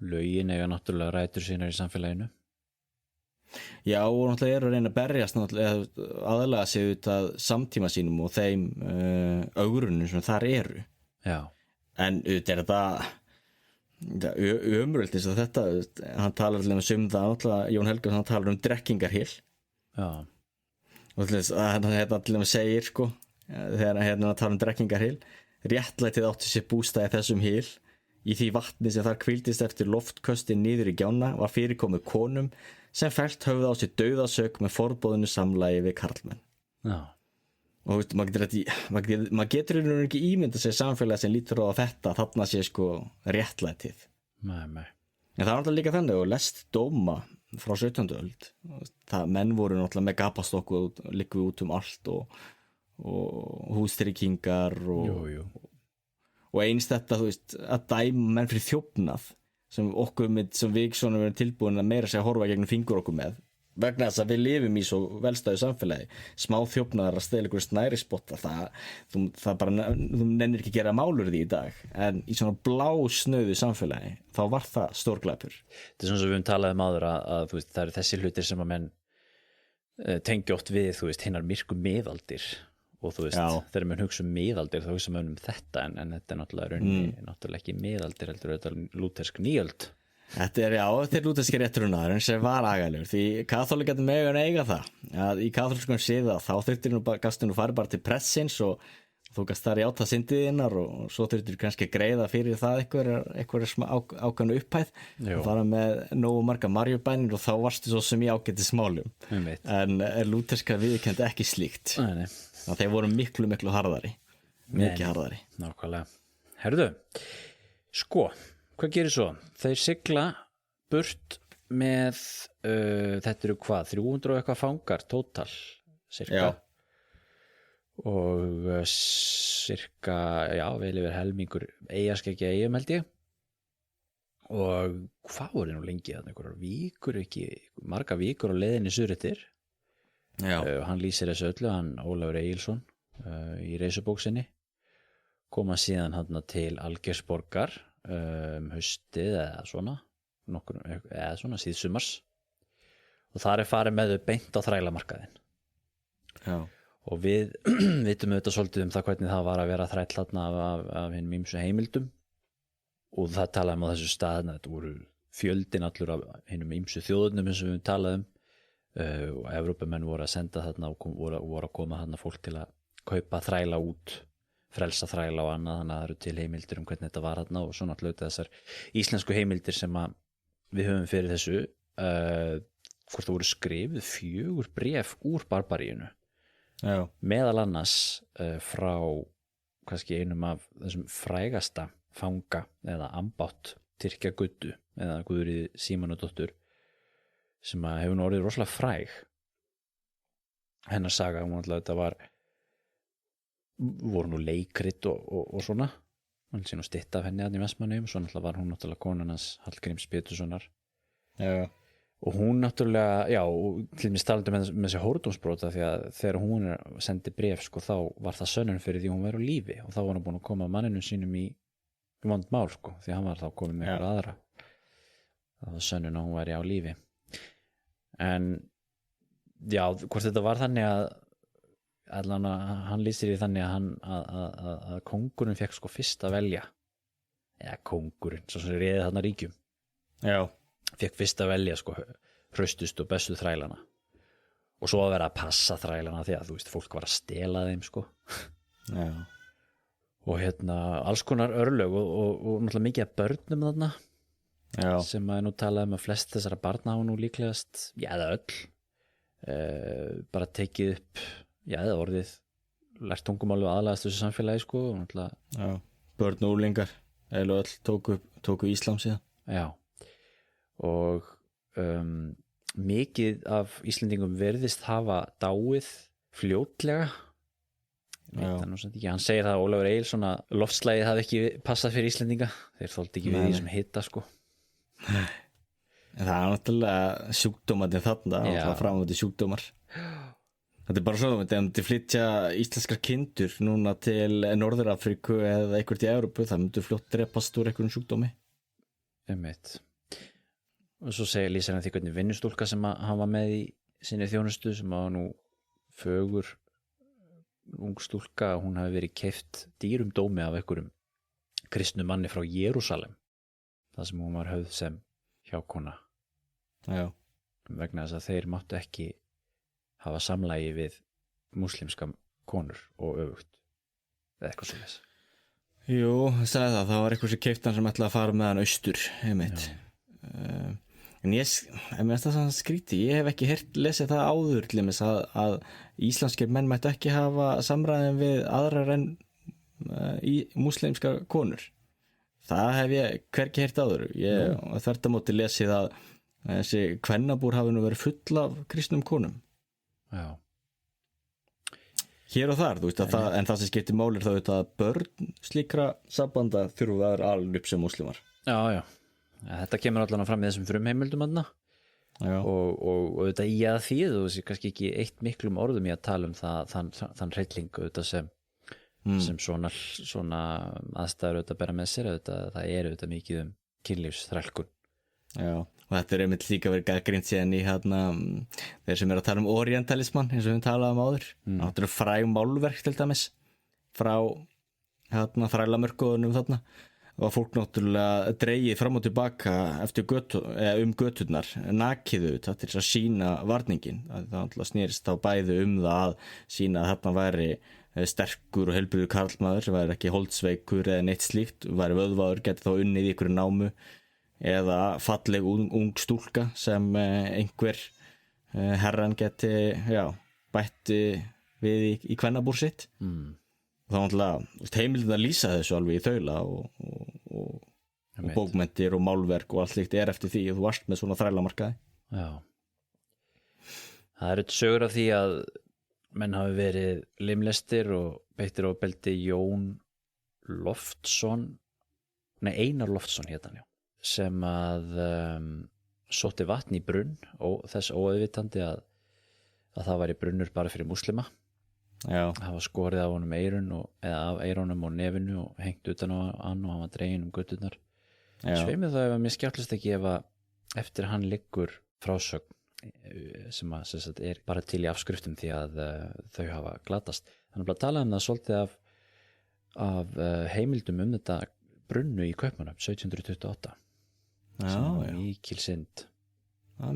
lögin eiga náttúrulega rætur sínar í samfélaginu. Já, og náttúrulega eru að reyna að berjast náttúrulega aðlaga sig út að samtíma sínum og þeim ögrunum sem þar eru. Já. En auðvitað þetta ömurlegt eins og þetta, hann talar allir um það náttúrulega, Jón Helgason, hann talar drekkingarhyl. Já. Og hann allir segir sko, þegar hann talar drekkingarhyl, réttlætið átti sér bústað í þessum hyl. Í því vatni sem þar hvíldist eftir loftköstin niður í gjána var fyrirkomið konum sem fellt höfðu á sér dauðasök með forboðinu samlagi við karlmenn. Já. Og veist, maður getur ekki ímynda sér samfélag sem lítur á þetta, þarna sé sko réttlætið. Nei. En það er náttúrulega líka þannig og lest dóma frá 17. öld. Það menn voru náttúrulega með gapastokku líku út allt og hústryggingar Jú. og eins þetta, þú veist, að dæma menn fyrir þjófnað sem við svona verðum tilbúin að meira segja að horfa gegnum fingur okkur með vegna þess að við lifum í svo velstæðu samfélagi. Smá þjófnaðar að stela ykkur snærispotta, það bara, þú nennir ekki að gera málur því í dag, en í svona blásnauðu samfélagi þá var það stórglæpur. Þetta svona sem við talaðum áður að þú veist, það eru þessi hlutir sem að menn tengja oft við, þú veist, hinnar myrku miðaldir. Og þú veist, þegar maður hugsa miðaldir þá hugsa maður þetta, en þetta er náttúrulega ekki miðaldir, heldur þetta lútersk nýöld. Þetta er lúterski réttrúnaðurinn sem var agalegur, því kaþólikar mega eiga það, að í kaþólskum siða þá þurftir gastu farið bara til pressins og þú gast þar játa syndiðinnar og svo þurftir kannski að greiða fyrir það einhverja ákvæmnu upphæð og fara með nógu marga marjubænir og þá varstu svo sem í ágætis málum. En lúterska viðurkenndi ekki slíkt. Nei. Þeir voru miklu harðari, mikið harðari. Nákvæmlega. Herðu, sko, hvað gerir svo? Þeir sigla burt með, þetta eru hvað, 300 og eitthvað fangar tótal, cirka. Já. Og cirka, vel yfir helmingur eigaskeggi eigum held ég. Og hvað voru nú lengi þarna, einhverjar vikur, ekki marga vikur á leiðinni suðrettir. Hann lýsir þessu öllu, hann Ólafur Egilsson í reisubók sinni, koma síðan hann til Algeirsborgar haustið eða svona síðsumars og þar er farið með þau beint á þrælamarkaðinn. Og við vitum auðvitað svolítið það hvernig það var að vera þræll þarna af hinum ýmsu heimildum og það talaðum á þessu staðna, þetta voru fjöldin allur af hinum ýmsu þjóðunum eins og við talaðum og Evrópumenn voru að senda þarna og voru að koma þarna fólk til að kaupa þræla út, frelsa þræla og annað, þannig að það eru til heimildir hvernig þetta var þarna og svo náttúrulega þessar íslensku heimildir sem að við höfum fyrir þessu hvort það voru skrifið 4 bréf úr Barbaríunu. Meðal annars frá kannski einum af þessum frægasta fanga eða ambátt Tyrkja Guddu eða Guðríði Símonardóttur sem að hefur nú orðið rosalega fræg. Hennar saga, hún alltaf þetta voru nú leikrit og svona, hann sé nú stytta af henni að í Vestmannaeyjum, svo alltaf var hún náttúrulega konan hans Hallgríms Péturssonar. Og hún náttúrulega, og til mér talandi með þessi hórdómsbrota því að þegar hún sendi bréf sko, þá var það sönnun fyrir því hún væri á lífi og þá var hann búin að koma manninum sínum í vond mál sko, því hann var þá komið með eitthvað aðra. Það var sönnun að hún væri á lífi. En hvort þetta var þannig að allan að hann lýsir í þannig að kóngurinn fekk sko fyrst að velja eða kóngurinn, svo sem réði þarna ríkjum fekk fyrst að velja sko hraustust og bestu þrælana og svo að vera að passa þrælana því að þú veist, fólk var að stela þeim sko og alls konar örlög og náttúrulega mikið af börnum þarna sem að nú talaði að flest þessara barna hafa nú líklegast, eða öll bara tekið upp eða orðið lært tungumálu aðlagast þessu samfélagi sko og börn og úlingar eða öll tóku Íslam síðan og mikið af Íslendingum verðist hafa dáið fljótlega hann segir það Ólafur Egilsson að loftslagið hafi ekki passað fyrir Íslendinga, þeir þoldi ekki við því sem hita sko. En það er náttúrulega sjúkdómarnir þarna og það framöndi sjúkdómar Þetta bara svo, ef þú flytja íslenskar kindur núna til Norður-Afríku eða einhvert í Evrópu, það myndu fljótt drepast úr einhverjum sjúkdómi. Einmitt. Og svo lýsir hann því hvernig vinnustúlka sem hann var með í sinni þjónustu, sem var nú fögur ung stúlka, hún hafi verið keypt dýrum dómi af einhverjum kristnum manni frá Jerúsalem, það sem hún var höfð sem hjákona. Já. Vegna þess að þeir máttu ekki hafa samlægi við múslimska konur og öfugt eða eitthvað svoleiðis. Jú, það var eitthvað sem keypti hann sem ætlaði að fara með hann austur, einmitt. En mér finnst það skríti, ég hef ekki lesið það áður til þess að íslenskir menn mættu ekki hafa samræðin við aðrar en múslimska konur. Það hef ég hvergi heyrt áður. Ég þvert á móti lesið að þessi kvennabúr hafi nú verið full af kristnum konum. Já. Hér og þar, þú veist en það sem skiptir máli er þá að börn slíkra sambanda þurfa að vera alveg upp sem múslimar. Já. Þetta kemur allan fram í þessum frumheimildum og þetta í að því þú veist kannski ekki eitt miklum orðum í að tala um þann hrylling sem svona aðstæður auðvitað bera með sér, það auðvitað mikið kynlífsþrælkun. Já. Og þetta einmitt líka verið gagnrýnt síðan í þeir sem að tala orientalisman eins og við talaðum áður. Þetta fræg málverk til dæmis frá þrælamörkuðunum þarna. Og fólk náttúrulega dregið fram og tilbaka eftir göturnar nakiðu til þess að sýna varningin. Það náttúrulega snýrist þá bæði það að sýna að þarna væri sterkur og heilbrigður karlmaður sem væri ekki holdsveikur eða neitt slíkt, væri vöðvaður, geti þá unnið í einhverju námu, eða falleg ung stúlka sem einhver herran geti bætti við í kvennabúr sitt. Þá náttúrulega heimildin að lýsa þessu alveg í þaula og bókmenntir og málverk og allt slíkt eftir því að þú varst með svona þrælamarkaði. Já. Það eru sögur af því að menn hafi verið limlestir og beittir ofbeldi. Einar Loftsson hét hann, sem að sótti vatn í brunn og þess óauðvitandi að það væri brunnur bara fyrir múslima. Já. Það var skorið af honum eða af eyrunum og nefinu og hengt utan á hann og hann var dreginn göturnar. Sveimið það ef að mér skjáttlist ekki ef að eftir hann liggur frásögn sem bara til í afskriftum því að þau hafa glatast. Þannig að tala það svolítið af heimildum þetta brunnu í Kaupmannahöfn 1728. Mikil synd.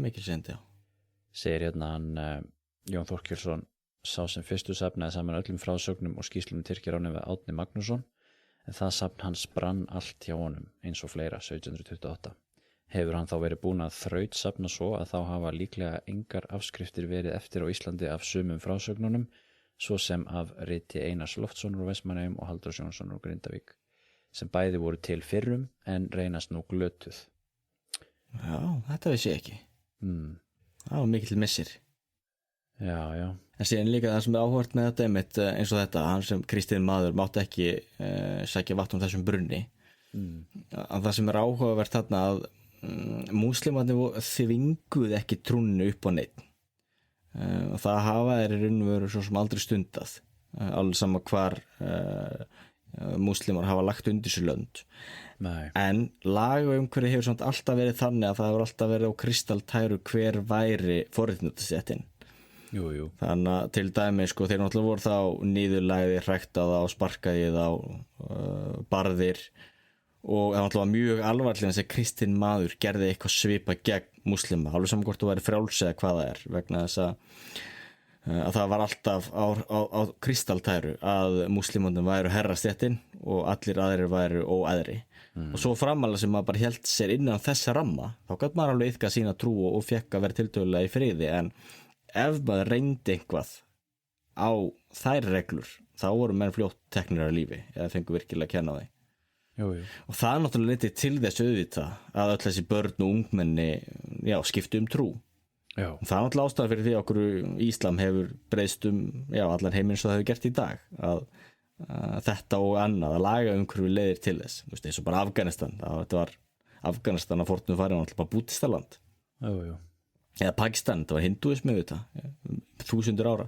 Mikil synd, já. Segir hann Jón Þorkelsson, sá sem fyrstu safnaði saman öllum frásögnum og skýrslum Tyrkjaráni við Árni Magnússon, en það safn hans brann allt hjá honum eins og fleira 1728. Hefur hann þá verið búinn að þrautsafna svo að þá hafa líklega engar afskriftir verið eftir á Íslandi af sumum frásögnunum, svo sem af riti Einars Loftssonar úr Vestmannaeyjum og Halldórs Jónssonar úr Grindavík, sem bæði voru til fyrrum en reynast nú glötuð. Já, þetta vissi ég ekki. Það var mikill missir. Já. En síðan líka það sem áhugavert með þetta einmitt eins og þetta, hann sem kristinn maður mátti ekki sækja vatn þessum brunni. Það sem áhugavert þarna að múslimarnir þvinguðu ekki trúnni upp á neitt. Og það hafa þeir í raun og veru svo sem aldrei stundað, alveg sama hvar múslimar hafa lagt undir sér lönd. Nei. En lagaumhverfið hefur samt alltaf verið þannig að það hefur alltaf verið á kristaltæru hver væri forréttindaséttin. Jú. Þannig að til dæmi þeir náttúrulega voru þá niðurlægðir, hræktaða og sparkaðið á barðir og það náttúrulega mjög alvarlega þess að kristinn maður gerði eitthvað svipa gegn múslima, alveg saman hvort þú væri frjáls eða hvað það vegna þess að það var alltaf á kristaltæru að múslimundum væru herrastéttin og allir aðrir væru óæðri. Og svo framalega sem maður bara hélt sér innan þessa ramma, þá gat maður alveg iðka sína trú og fekk að vera tiltölulega í friði, en ef maður reyndi eitthvað á þær reglur, þá voru menn fljótt teknir af lífi eða fengu virkilega að kenna á því. Jú. Og það er náttúrulega litið til þess auðvitað að öll þessi börn og ungmenni skiptu trú. Já. Það er náttúrulega ástæða fyrir því okkur Íslam hefur breyst allan heiminn svo það hefur gert í dag, að þetta og annað, að laga umhverfi leiðir til þess. Þú veist, eins og bara Afganistan, þetta var Afganistan að fornum farið náttúrulega bara bútistaland. Jú. Eða Pakistan, þetta var hindúismi 1000 ára.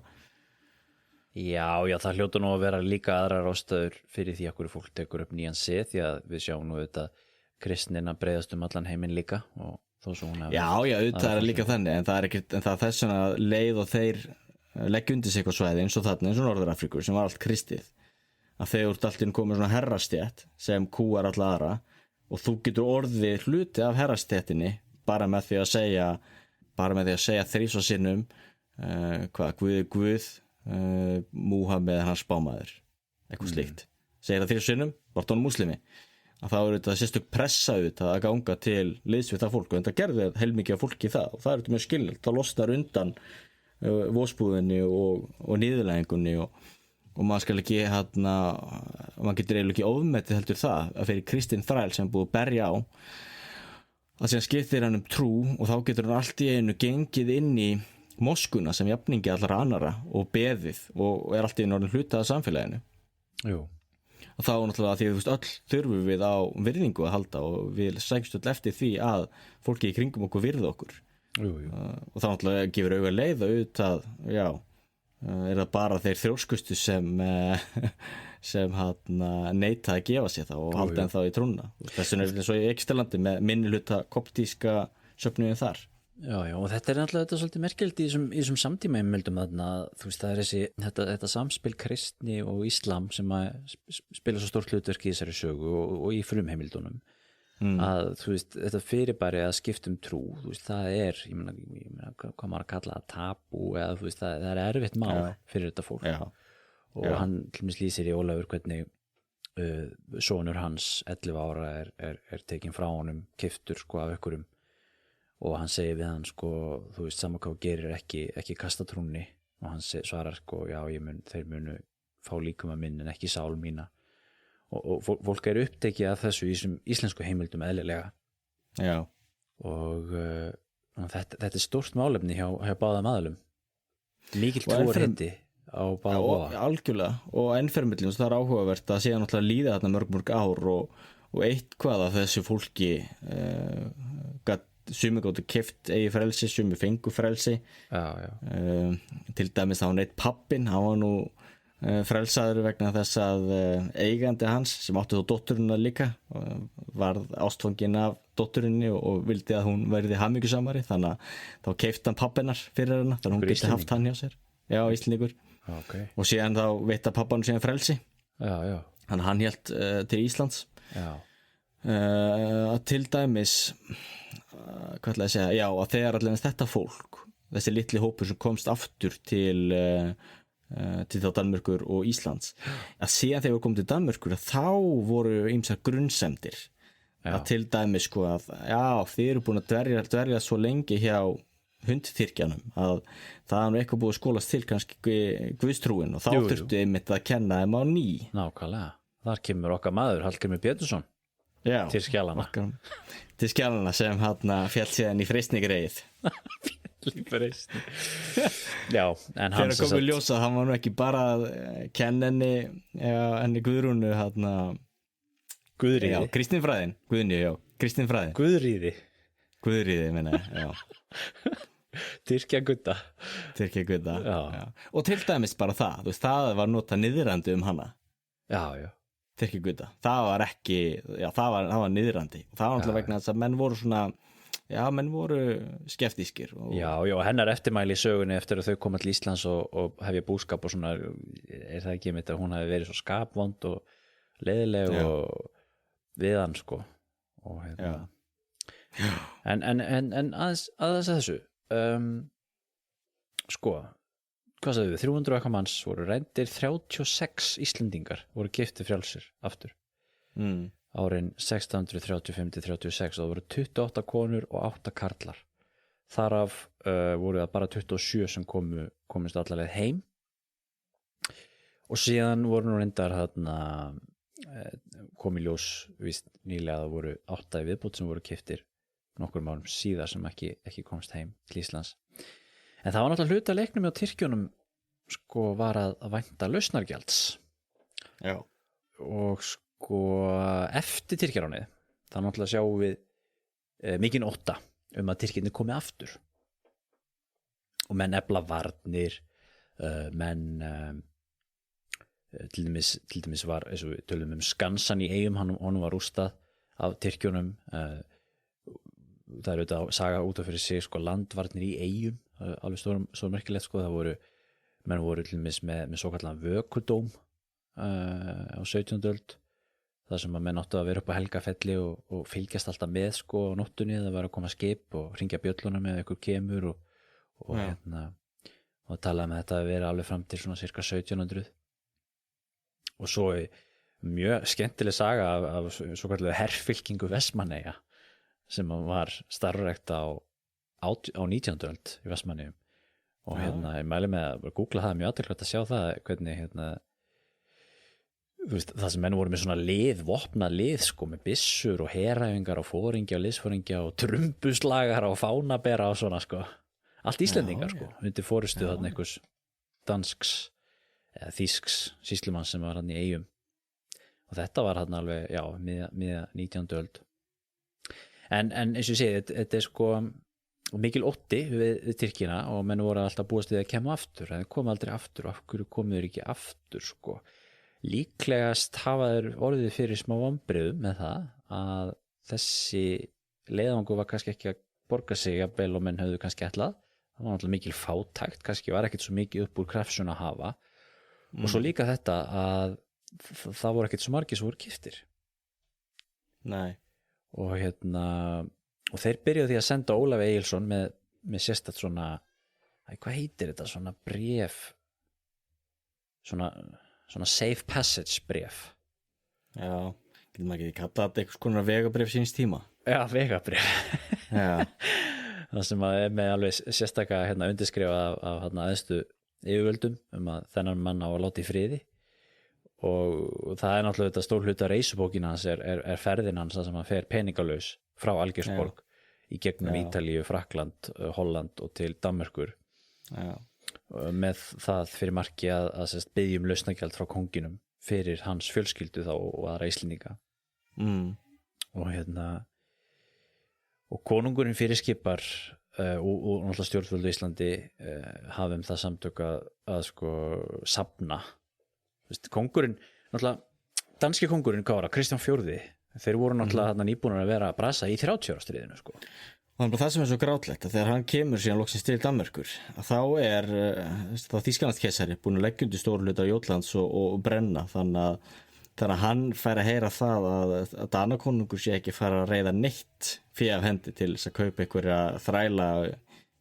Já, það hljóta nú að vera líka aðrar ástæður fyrir því að hverju fólk tekur upp nýjan sið, því að við sjáum nú auðvitað kristnin að breiðast allan heiminn líka og þó svo hún Já, auðvitað er líka þannig en það er þess vegna leið og þeir leggja undir sig eitthvað svæði eins og þarna eins og Norður-Afríku sem var allt kristið að þeir úr alltinn komið svona herrastétt sem kúar alla aðra og þú getur orðið hluti af herrastéttinni bara með því að segja þrisvar sinnum Guð Múhameð hans spámaður eitthvað slíkt segir það 3 sinnum, vart honum múslimi að þá þetta sérstök pressa að ganga til liðs við það fólk og þetta gerði heilmikið af fólki það og það þetta mjög skiljanlegt, þá losnar undan vosbúðinni og niðurlægingunni og maður skal ekki maður getur eiginlega ekki ofmetið heldur það að fyrir kristinn þræl sem búið að berja á að síðan skiptir hann trú og þá getur hann allt í einu gengið inn í moskuna sem jafningi allra annara og beðið og allt í einu orðin hluta af samfélaginu Jú. Og þá náttúrulega því að öll þurfum við á virðingu að halda og við sækjumst öll eftir því að fólki í kringum okkur virði okkur jú. Og þá náttúrulega gefur auga leið auðvitað, er það bara þeir þrjóskustu sem neita að gefa sér það og halda en þá í trúna þess vegna er eins og í Egyptalandi með minni hluta koptíska söfnuðin þar Já, og þetta náttúrulega svolítið merkilegt í þessum samtíma einmöldum þarna, þú veist, það er þetta samspil kristni og íslam sem að spila svo stórt hlutverk í þessari sögu og í frumheimildunum að, þú veist, þetta fyrirbæri að skipta trú, þú veist, það er ég meina, hvað maður að kalla það tabú eða, þú veist, það er erfitt mál fyrir þetta fólk og hann til dæmis lýsir í Ólafur hvernig sonur hans 11 ára er tekinn frá honum keyptur sko af einhverjum og hann segir við hann sko, þú veist, sama hvað gerir ekki kasta trúnni og hann svarar sko, þeir munu fá líkuma minn en ekki sál mína og fólk er upptekið af þessu í þessum íslensku heimildum eðlilega og þetta er stórt málefni hjá báðum aðilum mikill trúarheiti á báða báða algjörlega og ennferðmillin það er áhugavert að síðan náttúrulega líða þarna mörg ár og eitthvað af þessu fólki sumir gáttu keypt eigi frelsi, sumir fengu frelsi til dæmis þá hann eitt pappin hann var nú frelsaður vegna þess að eigandi hans sem átti þó dótturina líka varð ástfangin af dótturinni og vildi að hún verði hamingjusamari þannig að þá keypti hann pappinar fyrir hana þannig að hún geti haft hann hjá sér Íslendingur og síðan þá veitti pappanum síðan frelsi þannig að hann hélt til Íslands til dæmis hvað ætla að segja, að þegar allir þetta fólk, þessi litli hópur sem komst aftur til þá Danmerkur og Íslands að síðan þegar við komum til Danmerkur þá voru ýmsar grunnsemdir að til dæmis sko að þið eru búin að dverja svo lengi hjá hundþyrkjanum að það er eitthvað búið að skólast til kannski guðstrúin og þá þurftu einmitt að kenna þeim á ný Nákvæmlega, þar kemur okkar maður Hallgrímur Pétursson til skjálana sem fjall síðan í freistnigreið en þegar komið ljósa hann var nú ekki bara að kenna henni Guðrúnu Guðríði kristinfræðin kristinfræðin Guðríði meina Tyrkja Gudda og til dæmis bara það þú veist það var notað niðrandi hana Tyrkja Gudda það var ekki það var niðrandi og það var náttúrulega vegna þess að menn voru skeptískir og hennar eftirmæli í sögunni eftir að þau koma til Íslands og hefja búskap og svona er það ekki með að hún hafi verið svo skapvond og leiðileg og við hann sko og en aðeins þessu sko hvað sagði við, 300 eitthvað manns voru reyndir 36 Íslendingar voru giftið frjálsir aftur árin 1635-36 og það voru 28 konur og 8 karlar þaraf voru það bara 27 sem komist allarleið heim og síðan voru nú reyndar kom í ljós víst nýlega að það voru 8 í viðbót sem voru giftir nokkrum árum síðar sem ekki komst heim til Íslands en það var náttúrulega hluta leiknum á Tyrkjunum sko var að vænta lausnargjalds og sko eftir Tyrkjaránið það náttúrulega sjáum við mikinn ótta að Tyrkjarnir komi aftur og menn efla varnir menn til dæmis var, eins og við tölum Skansan í Eyjum, honum var rústað af Tyrkjunum. Það er auðvitað saga út af fyrir sig, sko, landvarnir í Eyjum, alveg stórmerkilegt, sko. Menn voru til dæmis með svokallan vökudóm á 17. öld, þar sem að menn áttu að vera upp á Helgafelli og fylgjast alltaf með, sko, á nóttunni, það var að koma skip og hringja bjöllunum ef einhver kemur og talaði með þetta að vera alveg fram til svona cirka 1700. Og svo mjög skemmtileg saga af svokallu herfylkingu Vestmannaeyja sem var starfrækt á 19. öld í Vestmannaeyjum. Og ég mæli með að googla það, mjög athyglisvert að sjá það, hvernig þú veist, það sem menn voru með svona vopnað lið, sko, með byssur og heræfingar og fóringja og liðsfóringja og trumbuslagar og fánabera og svona, sko. Allt Íslendingar, sko, undir fórustu þarna einhvers dansks eða þýsks sýslumanns sem var hann í Eyjum. Og þetta var hann alveg, miðja 19. öld. En eins og ég segi, þetta sko mikil ótti við Tyrkina og menn voru alltaf búast við að kemja aftur, en þeir komu aldrei aftur, og af hverju komu þeir ekki aftur, sko. Líklegast hafa þeir orðið fyrir smá vonbrigðum með það að þessi leiðangur var kannski ekki að borga sig jafnvel og menn höfðu kannski ætlað. Það var náttúrulega mikil fátækt, kannski var ekkert svo mikið upp úr krafsun að hafa. Og svo líka þetta að það voru ekkert svo margir sem voru giftir. Nei. Og og þeir byrjuðu því að senda Ólaf Egilsson með sérstætt svona, hvað heitir þetta, svona bréf, svona safe passage bréf. Já, getur maður ekki kallað þetta eitthvað konar vegabréf síns tíma? Já, vegabréf. Já. Það sem að með alveg sérstaka undirskrifa af æðstu yfirvöldum að þennan mann á að láta í friði. Og það er náttúrulega þetta stór hluta reisubókin hans er ferðin hans þar sem hann fer peningalaus frá Algeirsborg í gegnum Ítalíu, Frakkland, Holland og til Danmerkur. Já. Með það fyrir marki að biðja lausnagjald frá konginum fyrir hans fjölskyldu þá og aðra Íslendinga. Og konungurinn fyrirskipar og náttúrulega stjórnvöldu Íslandi hafum það samtök að sko safna. Kongurinn, náttúrulega danski kongurinn Kristján IV, þeir voru náttúrulega nýbúnir að vera að brasa í 30 ára stríðinu, sko. Og það er bara það sem er svo grátlegt að þegar hann kemur síðan loksins til Danmerkur, að þá er Þýskalandskeisari búin að leggja undir stóru hluta á Jótlands og brenna, þannig að hann fær að heyra það að Danakonungur sé ekki fara að reiða neitt fyrir af hendi til þess að kaupa einhverja þræla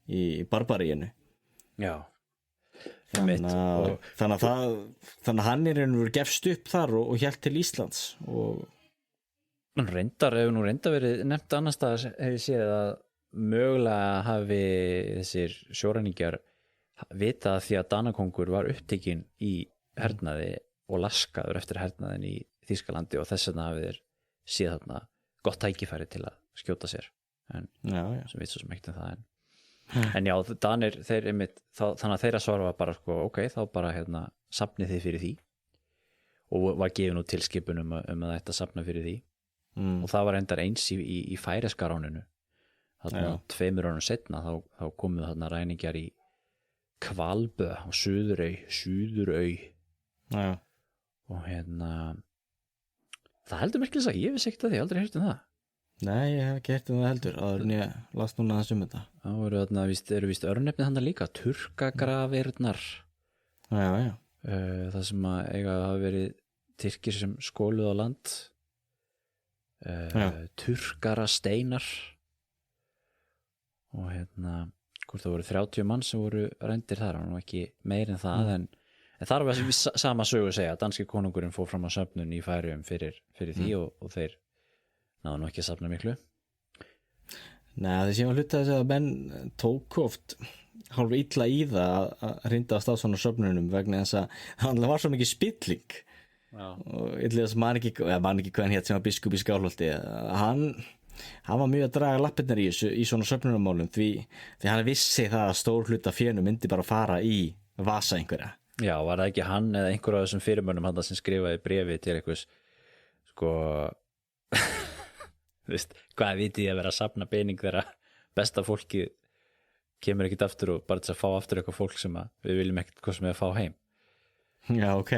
í Barbaríinu. Já. Þannig að hann er einhverjum gefst upp þar og hélt til Íslands og hefur nú verið nefnt annars staðar, hef ég séð að mögulega hafi þessir sjóræningjar vitað því að Danakongur var upptekinn í hernaði og laskaður eftir hernaðin í Þýskalandi og þess vegna hafi þeir séð þarna gott tækifæri til að skjóta sér en sem veit svo sem ekkert það en já, Danir, þeir einmitt þannig að þeirra svar var bara sko, ok, þá bara safnið þið fyrir því og var gefin út tilskipunum að þetta safna fyrir því og það var endar eins í færeska ráninu þarna 2 árum seinna þá komu þarna ræningjar í Hvalbö og Suðurey og það heldur merkilega að ég vissi ekkert að því, aldrei heyrt það. Nei, ég hef ekki heyrt það heldur áður en ég las núna það þetta. Það eru víst örnefnið þarna líka, Turkagrafirnar. Já. Það sem að eiga að hafa verið Tyrkir sem skóluð á land. Turkarasteinar og hvort það voru 30 mann sem voru rændir þar, og ekki meir en það en þar var sama sögu að segja að danski konungurinn fór fram á söfnun í Færeyjum fyrir því og þeir náðu nú ekki að safna miklu. Nei, það sé að hluta þess að menn tóku oft hálf illa í það að hrinda af stað svona söfnunum vegna þess að hann var svo mikið spilling og ylliðast man ekki hvern hétt sem var biskup í Skálholti, hann var mjög að draga lappirnar í svona söfnunarmálum því hann vissi það að stór hluta fénu myndi bara fara í vasa einhverja. Já, var það ekki hann eða einhver af þessum fyrirmönnum hann sem skrifaði bréfi til einhvers sko hvað vitið ég að vera að safna pening þegar besta fólki kemur ekkert aftur og bara til að fá aftur eitthvað fólk sem við viljum ekkert hvað sem er að fá heim. Já, ok.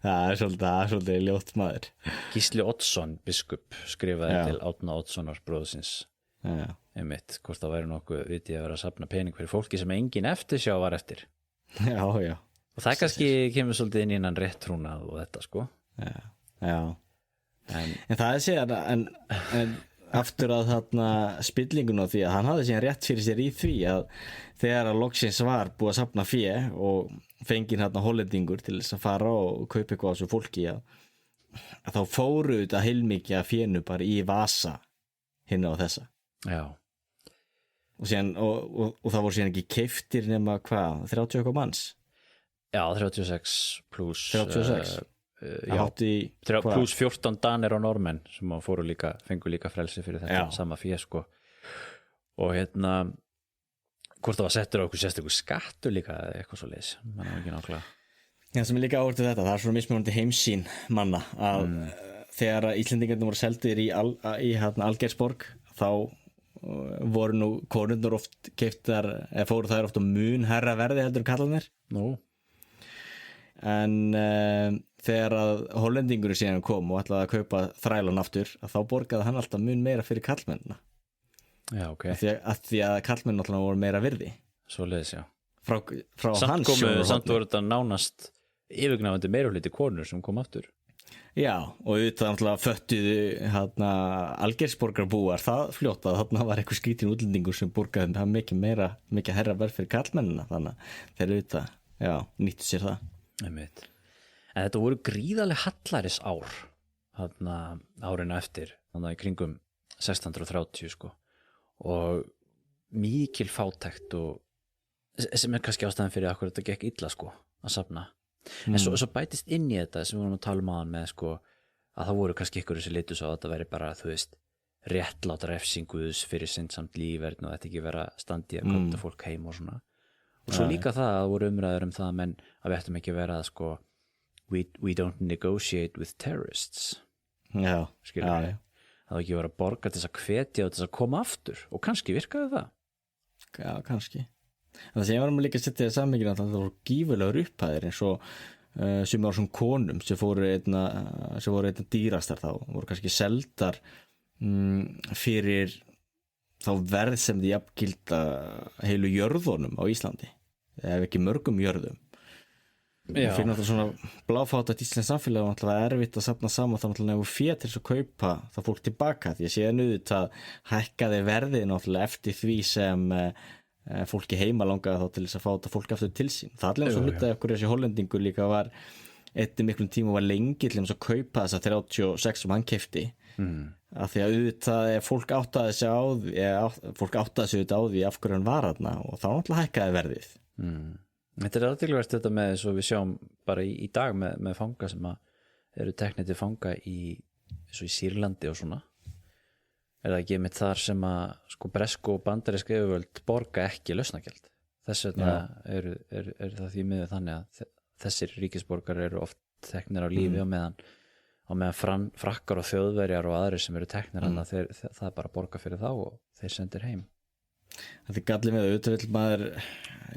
Það er svolítið ljótt maður. Gísli Oddsson biskup skrifaði Já. til Árna Oddssonar bróðsins Já, einmitt, hvort það væri nokkuð vitið að vera að safna pening fyrir fólki sem engin eftirsjá var eftir. já, já. Og það kannski kemur svolítið inn innan réttrúnað og þetta sko. Já. En það er síðan, en aftur að þarna spillingun á því að hann hafði síðan rétt fyrir sér í því að þegar að loksins var búið að safna fé og fengið þarna hollendingur til þess að fara og kaupa eitthvað á þessu fólki að þá fóru þetta heilmikið að fénu bara í vasa hinna á þessa. Já. Og síðan, og það voru síðan ekki keiftir nema hvað, 30 eitthvað manns? Já, 36 pluss 36? Já, pluss 14 danir og normenn sem fóru líka, fengu líka frelsi fyrir þetta sama fé sko. Og hvort það var settur á okkur sérstöku skattu líka eða eitthvað svo leis, mann var ekki nákvæmlega. Já, sem er líka áhvertu þetta, það er svona mismunandi heimsýn manna að þegar Íslendingarnir voru seldir í Algeirsborg þá voru nú konurnar oft keiftar, eða fóru þær oft á mun herra verði heldur kallarnir. Nú. En þegar að hollendingur síðan kom og ætlaði að kaupa þrælan aftur að þá borgaði hann alltaf mun meira fyrir kallmennina. Já, ok. Af því að kallmenn alltaf voru meira virði. Svoleiðis, já. Frá hans sjónarhorni. Samt voru þetta nánast yfirgnæfandi meirihluti konur sem kom aftur. Já, og auðvitað náttúrulega föttuðu Algeirsborgarbúar það fljótt að þarna var eitthvað skrítin útlendingur sem borgaði það mikið herra verð fyrir kallmennina, þannig að þeir auðvitað, já, nýttu sér það. Einmitt. En þetta voru gríðarlega hallaris ár árinu eftir, þannig í kringum 1630 sko, og mikil fátækt og sem er kannski ástæðan fyrir að þetta gekk illa sko að safna. En svo bætist inn í þetta sem við vorum að tala áðan með sko að það voru kannski ykkur sem litu svo að þetta veri bara, þú veist, réttlátt refsinguðs fyrir syndsamt lífverðn og þetta ekki vera standið að koma fólk heim og svona. Og svo líka það voru umræður það menn að við ættum ekki að vera að sko we don't negotiate with terrorists. Já, já. Það ekki vera að borga til þess að hvetja og til þess að koma aftur og kannski virkaði það. Já, kannski. En það sem ég var líka að setja í sammyngina að það voru gífurlegur upphæðir eins og sem var svona konum sem voru einna dýrastar þá voru kannski seldar fyrir þá verð sem þið jafngilda heilu jörðunum á Íslandi ef ekki mörgum jörðum. Ég fyrir náttúrulega svona bláfátækt íslensk samfélag og náttúrulega erfitt að safna saman þá náttúrulega nefnir fé til þess að kaupa það fólk tilbaka því að síðan auðvitað hækkaði verðið náttúrulega eftir því sem fólki heima langaði þá til þess að fá þetta fólk aftur til sín. Það allir eins og hluta eftir þessi hollendingur líka var eitt miklum tíma var lengi til þess að kaupa þessa 36 sem hann keypti af því að auðvitað fólk áttaði sig á því af hverju hann var þarna og þá náttúrulega hækkaði verðið. Þetta er aðtilvægt þetta með svo við sjáum bara í dag með fanga sem eru teknir til fanga í Sýrlandi og svona. Er það ekki mitt þar sem að sko bresk og bandarísk yfirvöld borga ekki lausnargjald. Þess vegna er það því miður þannig að þessir ríkisborgar eru oft teknir á lífi og meðan frakkar og þjóðverjar og aðrir sem eru teknir það er bara borga fyrir þá og þeir sendir heim. Þetta er gallið með auðvitað vill maður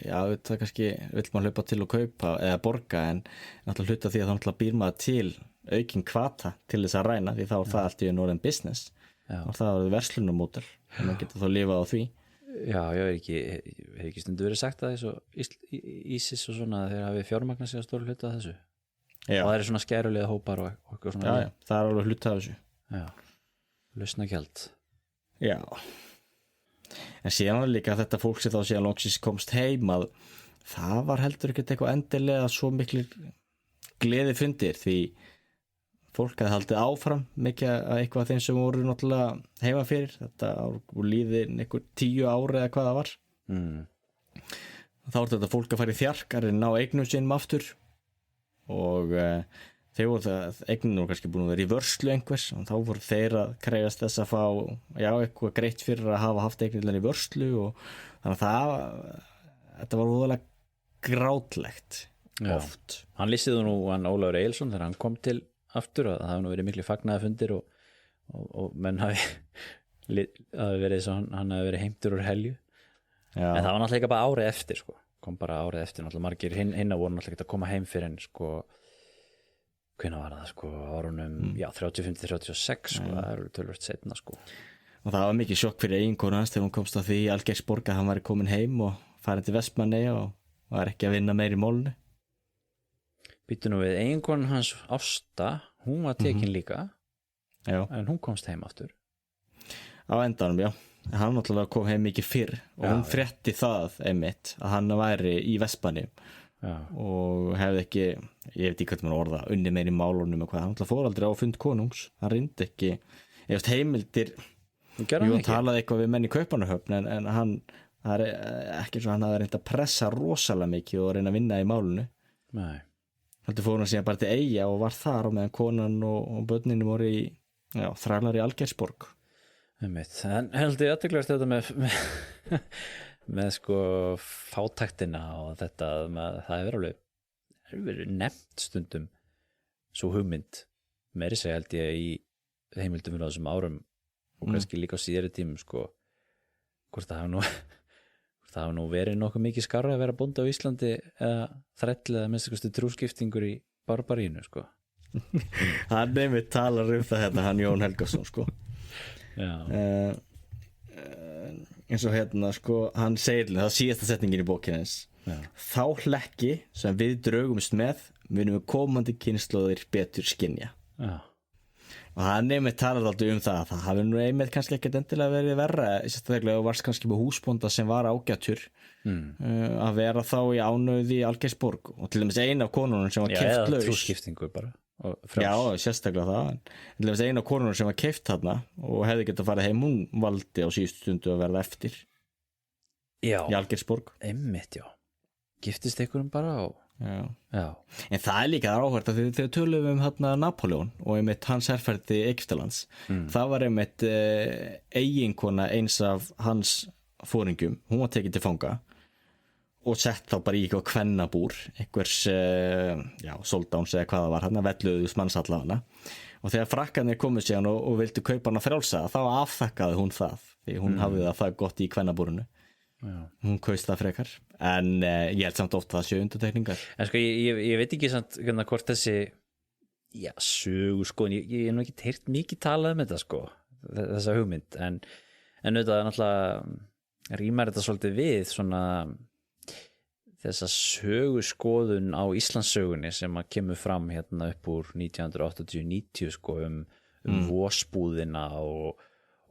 auðvitað kannski vill maður hlaupa til og kaupa eða borga en náttúrulega hluta því að þá náttúrulega býr maður til aukinn hvata til þess að ræna því þá er það allt í einu orðin business og það er verslunarmódel og maður getur þá að lifa á því. Já, er ekki stundu verið sagt að þessu ISIS og svona þeir hafi fjármagna sig að stóra hluta af þessu og það er svona skærulega hópar og eitthvað svona. Já, það er alveg hluta af þessu. Já, lausnargjald. Já. En síðan var líka þetta fólk sem þá síðan loksins komst heim að það var heldur ekkert eitthvað endilega svo miklir gleði fundir því fólk hafði haldið áfram mikið að eitthvað af þeim sem voru náttúrulega heima fyrir þetta og líðin einhver 10 ári eða hvað það var. Þá var þetta fólk að fara í þjarkar en ná eignum sínum aftur og þeir voru það, eigninu voru kannski búin að vera í vörslu einhvers og þá voru þeir að krefjast þess að fá eitthvað greitt fyrir að hafa haft eigninu í vörslu og þannig að þetta var voðalega grátlegt oft. Hann lýsiði nú hann Ólafur Egilsson þegar hann kom til aftur og það hafi nú verið miklu fagnaðarfundir og menn hafi verið svo hann hafi verið heimtur úr helju en það var náttúrulega bara árið eftir sko. kom bara árið eftir náttúrulega margir hinna voru náttúrulega ekki að koma heim fyrir en sko hvenær var það sko árunum 35-36 sko það eru tölvöld setna sko og það var mikið sjokk fyrir eiginkonu hans þegar hún komst að því í Algeirsborg að hann var komin heim og farin til Vestmannaeyja og var ekki að vinna meir í málinu. Býtu nú við eiginkonu hans Ásta hún var tekin líka Já. En hún komst heim aftur Á endanum, já. Hann náttúrulega kom heim mikið fyrr og hún frétti það einmitt að hann væri í Vestmannaeyjum og hefði ekki, ég veit ekki hvernig maður orða, unni meir í málunum og hvað, hann náttúrulega fór aldrei á fund konungs, hann reyndi ekki, eftir heimildir, hann talaði eitthvað við menn í Kaupmannahöfn en hann, það ekki svo hann hafði reynd að pressa rosalega mikið og reyna að vinna í málunu. Nei. Heldur fór hann síðan bara til Eyja og var þar og meðan konan og börninu voru í, þrælar í Algeirsborg. En heldur ég aðteglast þetta með sko fátæktina og þetta það hefur verið nefnt stundum svo hugmynd meiri segja held ég í heimildum fyrir þessum árum og kannski líka á síðari tímum sko hvort það hafa nú verið nokkuð mikið skarra að vera bóndi á Íslandi eða þræll eða minnstakosti trúskiptingur í barbarínu sko Hann nefnir talar þetta hann Jón Helgason sko eins og hérna sko hann segir það síðasta setningin í bókinni þá hlekki sem við draugumst með munum við komandi kynslóðir betur skynja og hann nefnir talar aldrei það að það hafi nú einmitt kannski ekkert endilega verið verra sérstaklega og varst kannski með húsbónda sem var ágætur að vera þá í ánauði í Algeirsborg og til dæmis ein af konunum sem var keypt laus trúskiptingu bara Já, sérstaklega það eina konur sem var keypt þarna og hefði getað farið heim hún valdi á síðustu stundu að verða eftir í Algeirsborg einmitt, giftist einhverjum bara og Já. En það líka áhvert að þegar tölum við þarna Napoleon og einmitt hans herferð til Egyptalands það var einmitt eiginkona eins af hans foringjum hún var tekið til fanga og sett þá bara í eitthvað kvennabúr einhvers, soldáns eða hvað það var, hann velluðus mannsallafana og þegar frakkarnir komu síðan og vildu kaupa hana frjálsa þá afþakkaði hún það því hún hafði það gott í kvennabúrinu hún kaust það frekar en ég held samt oft það séu undantekningar en sko ég veit ekki samt hvort þessi sögu sko ég hef nú ekki heyrt mikið talað um þetta sko þessa hugmynd en auðvitað náttúrulega rýmar þetta svolítið við svona þessa söguskoðun á Íslandssögunni sem að kemur fram hérna upp úr 1980-90 sko vosbúðina og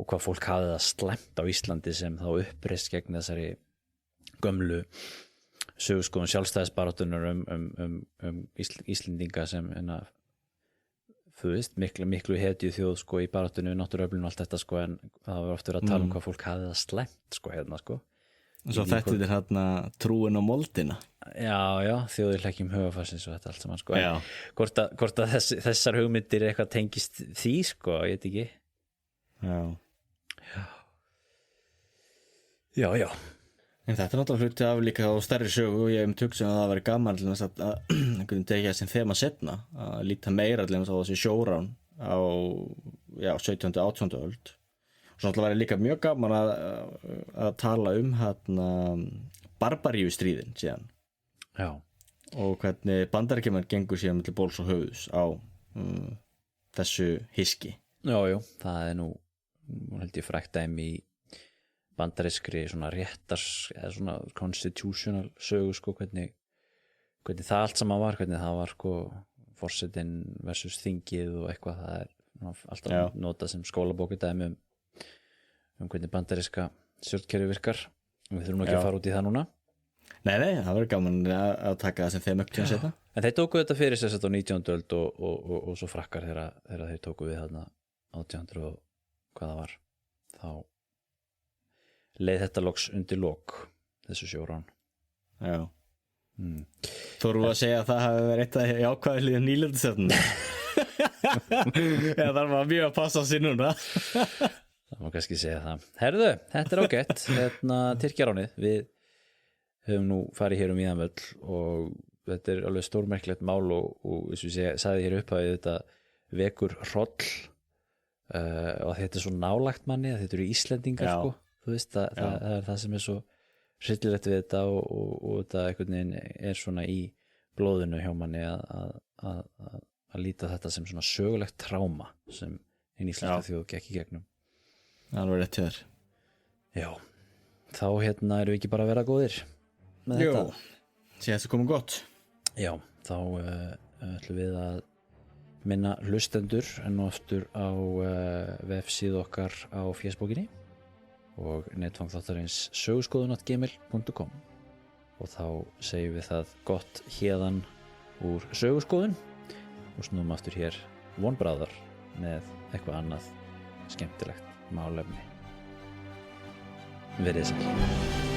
hvað fólk hafði það slæmt á Íslandi sem þá uppreist gegn þessari gömlu söguskoðun sjálfstæðisbaráttunar Íslendinga sem þú veist, miklu hetju þjóð sko í baráttunni við náttúruöflun og allt þetta sko en það var oft verið að tala um hvað fólk hafði það slæmt sko hérna sko Svo þetta er hérna trúin á moldina Já, þjóðirleikjum hugafarsins og þetta allt saman sko en hvort að þessar hugmyndir eitthvað tengist því sko, ég veit ekki Já En þetta er náttúrulega hluti af líka á stærri sögu og ég hugsa að það væri gaman að einhvern tekja sem þema setna að líta meira á þessi sjórán á 17. og 18. öld og svo væri líka mjög gaman að tala hérna barbaríustríðin síðan og hvernig Bandaríkjamenn gengur síðan milli bóls og höfuðs á þessu hiski Já, það er nú held ég frækt dæmi í bandarískri svona réttars eða svona constitutional sögu sko hvernig það allt saman var hvernig það var sko forsetinn versus þingið og eitthvað það er alltaf notað sem skólabókudæmi hvernig bandaríska stjórnkerfi virkar við þurfum ekki að fara út í það núna Nei, það verður gaman að taka það sem þeim upp til að setja En þeir tóku þetta fyrir sér á 19. öld og svo frakkar þegar þeir tóku við þarna 1800 og hvað það var þá leið þetta loks undir lok þessu sjórán Þóru að segja að það hafi verið eitt að jákvæða hlýða nýlendisöfnum Það var mjög að passa sér núna Það má kannski segja það Herðu, þetta er ágætt Tyrkjaránið, við höfum nú farið hér íðan völl og þetta er alveg stórmerkilegt mál og eins og ég sagði hér upp að þetta vekur hroll og þetta er svo nálagt manni að þetta eru Íslendingar sko þú veist, það er það sem er svo hryllilegt við þetta og þetta einhvern veginn er svona í blóðinu hjá manni að líta þetta sem svona sögulegt tráma sem hinn íslenska þjóð gekk í gegnum. Alveg rétt hjá þér. Já, þá erum við ekki bara að vera góðir með þetta. Sé þetta komið gott. Já, þá ætlum við að minna hlustendur enn og aftur á vefsíðu okkar á fésbókinni og netfang þáttarins söguskoðun@gmail.com og þá segjum við það gott héðan úr söguskoðun og snúum aftur hér vonbráðar með eitthvað annað skemmtilegt málefni. Verið sæl.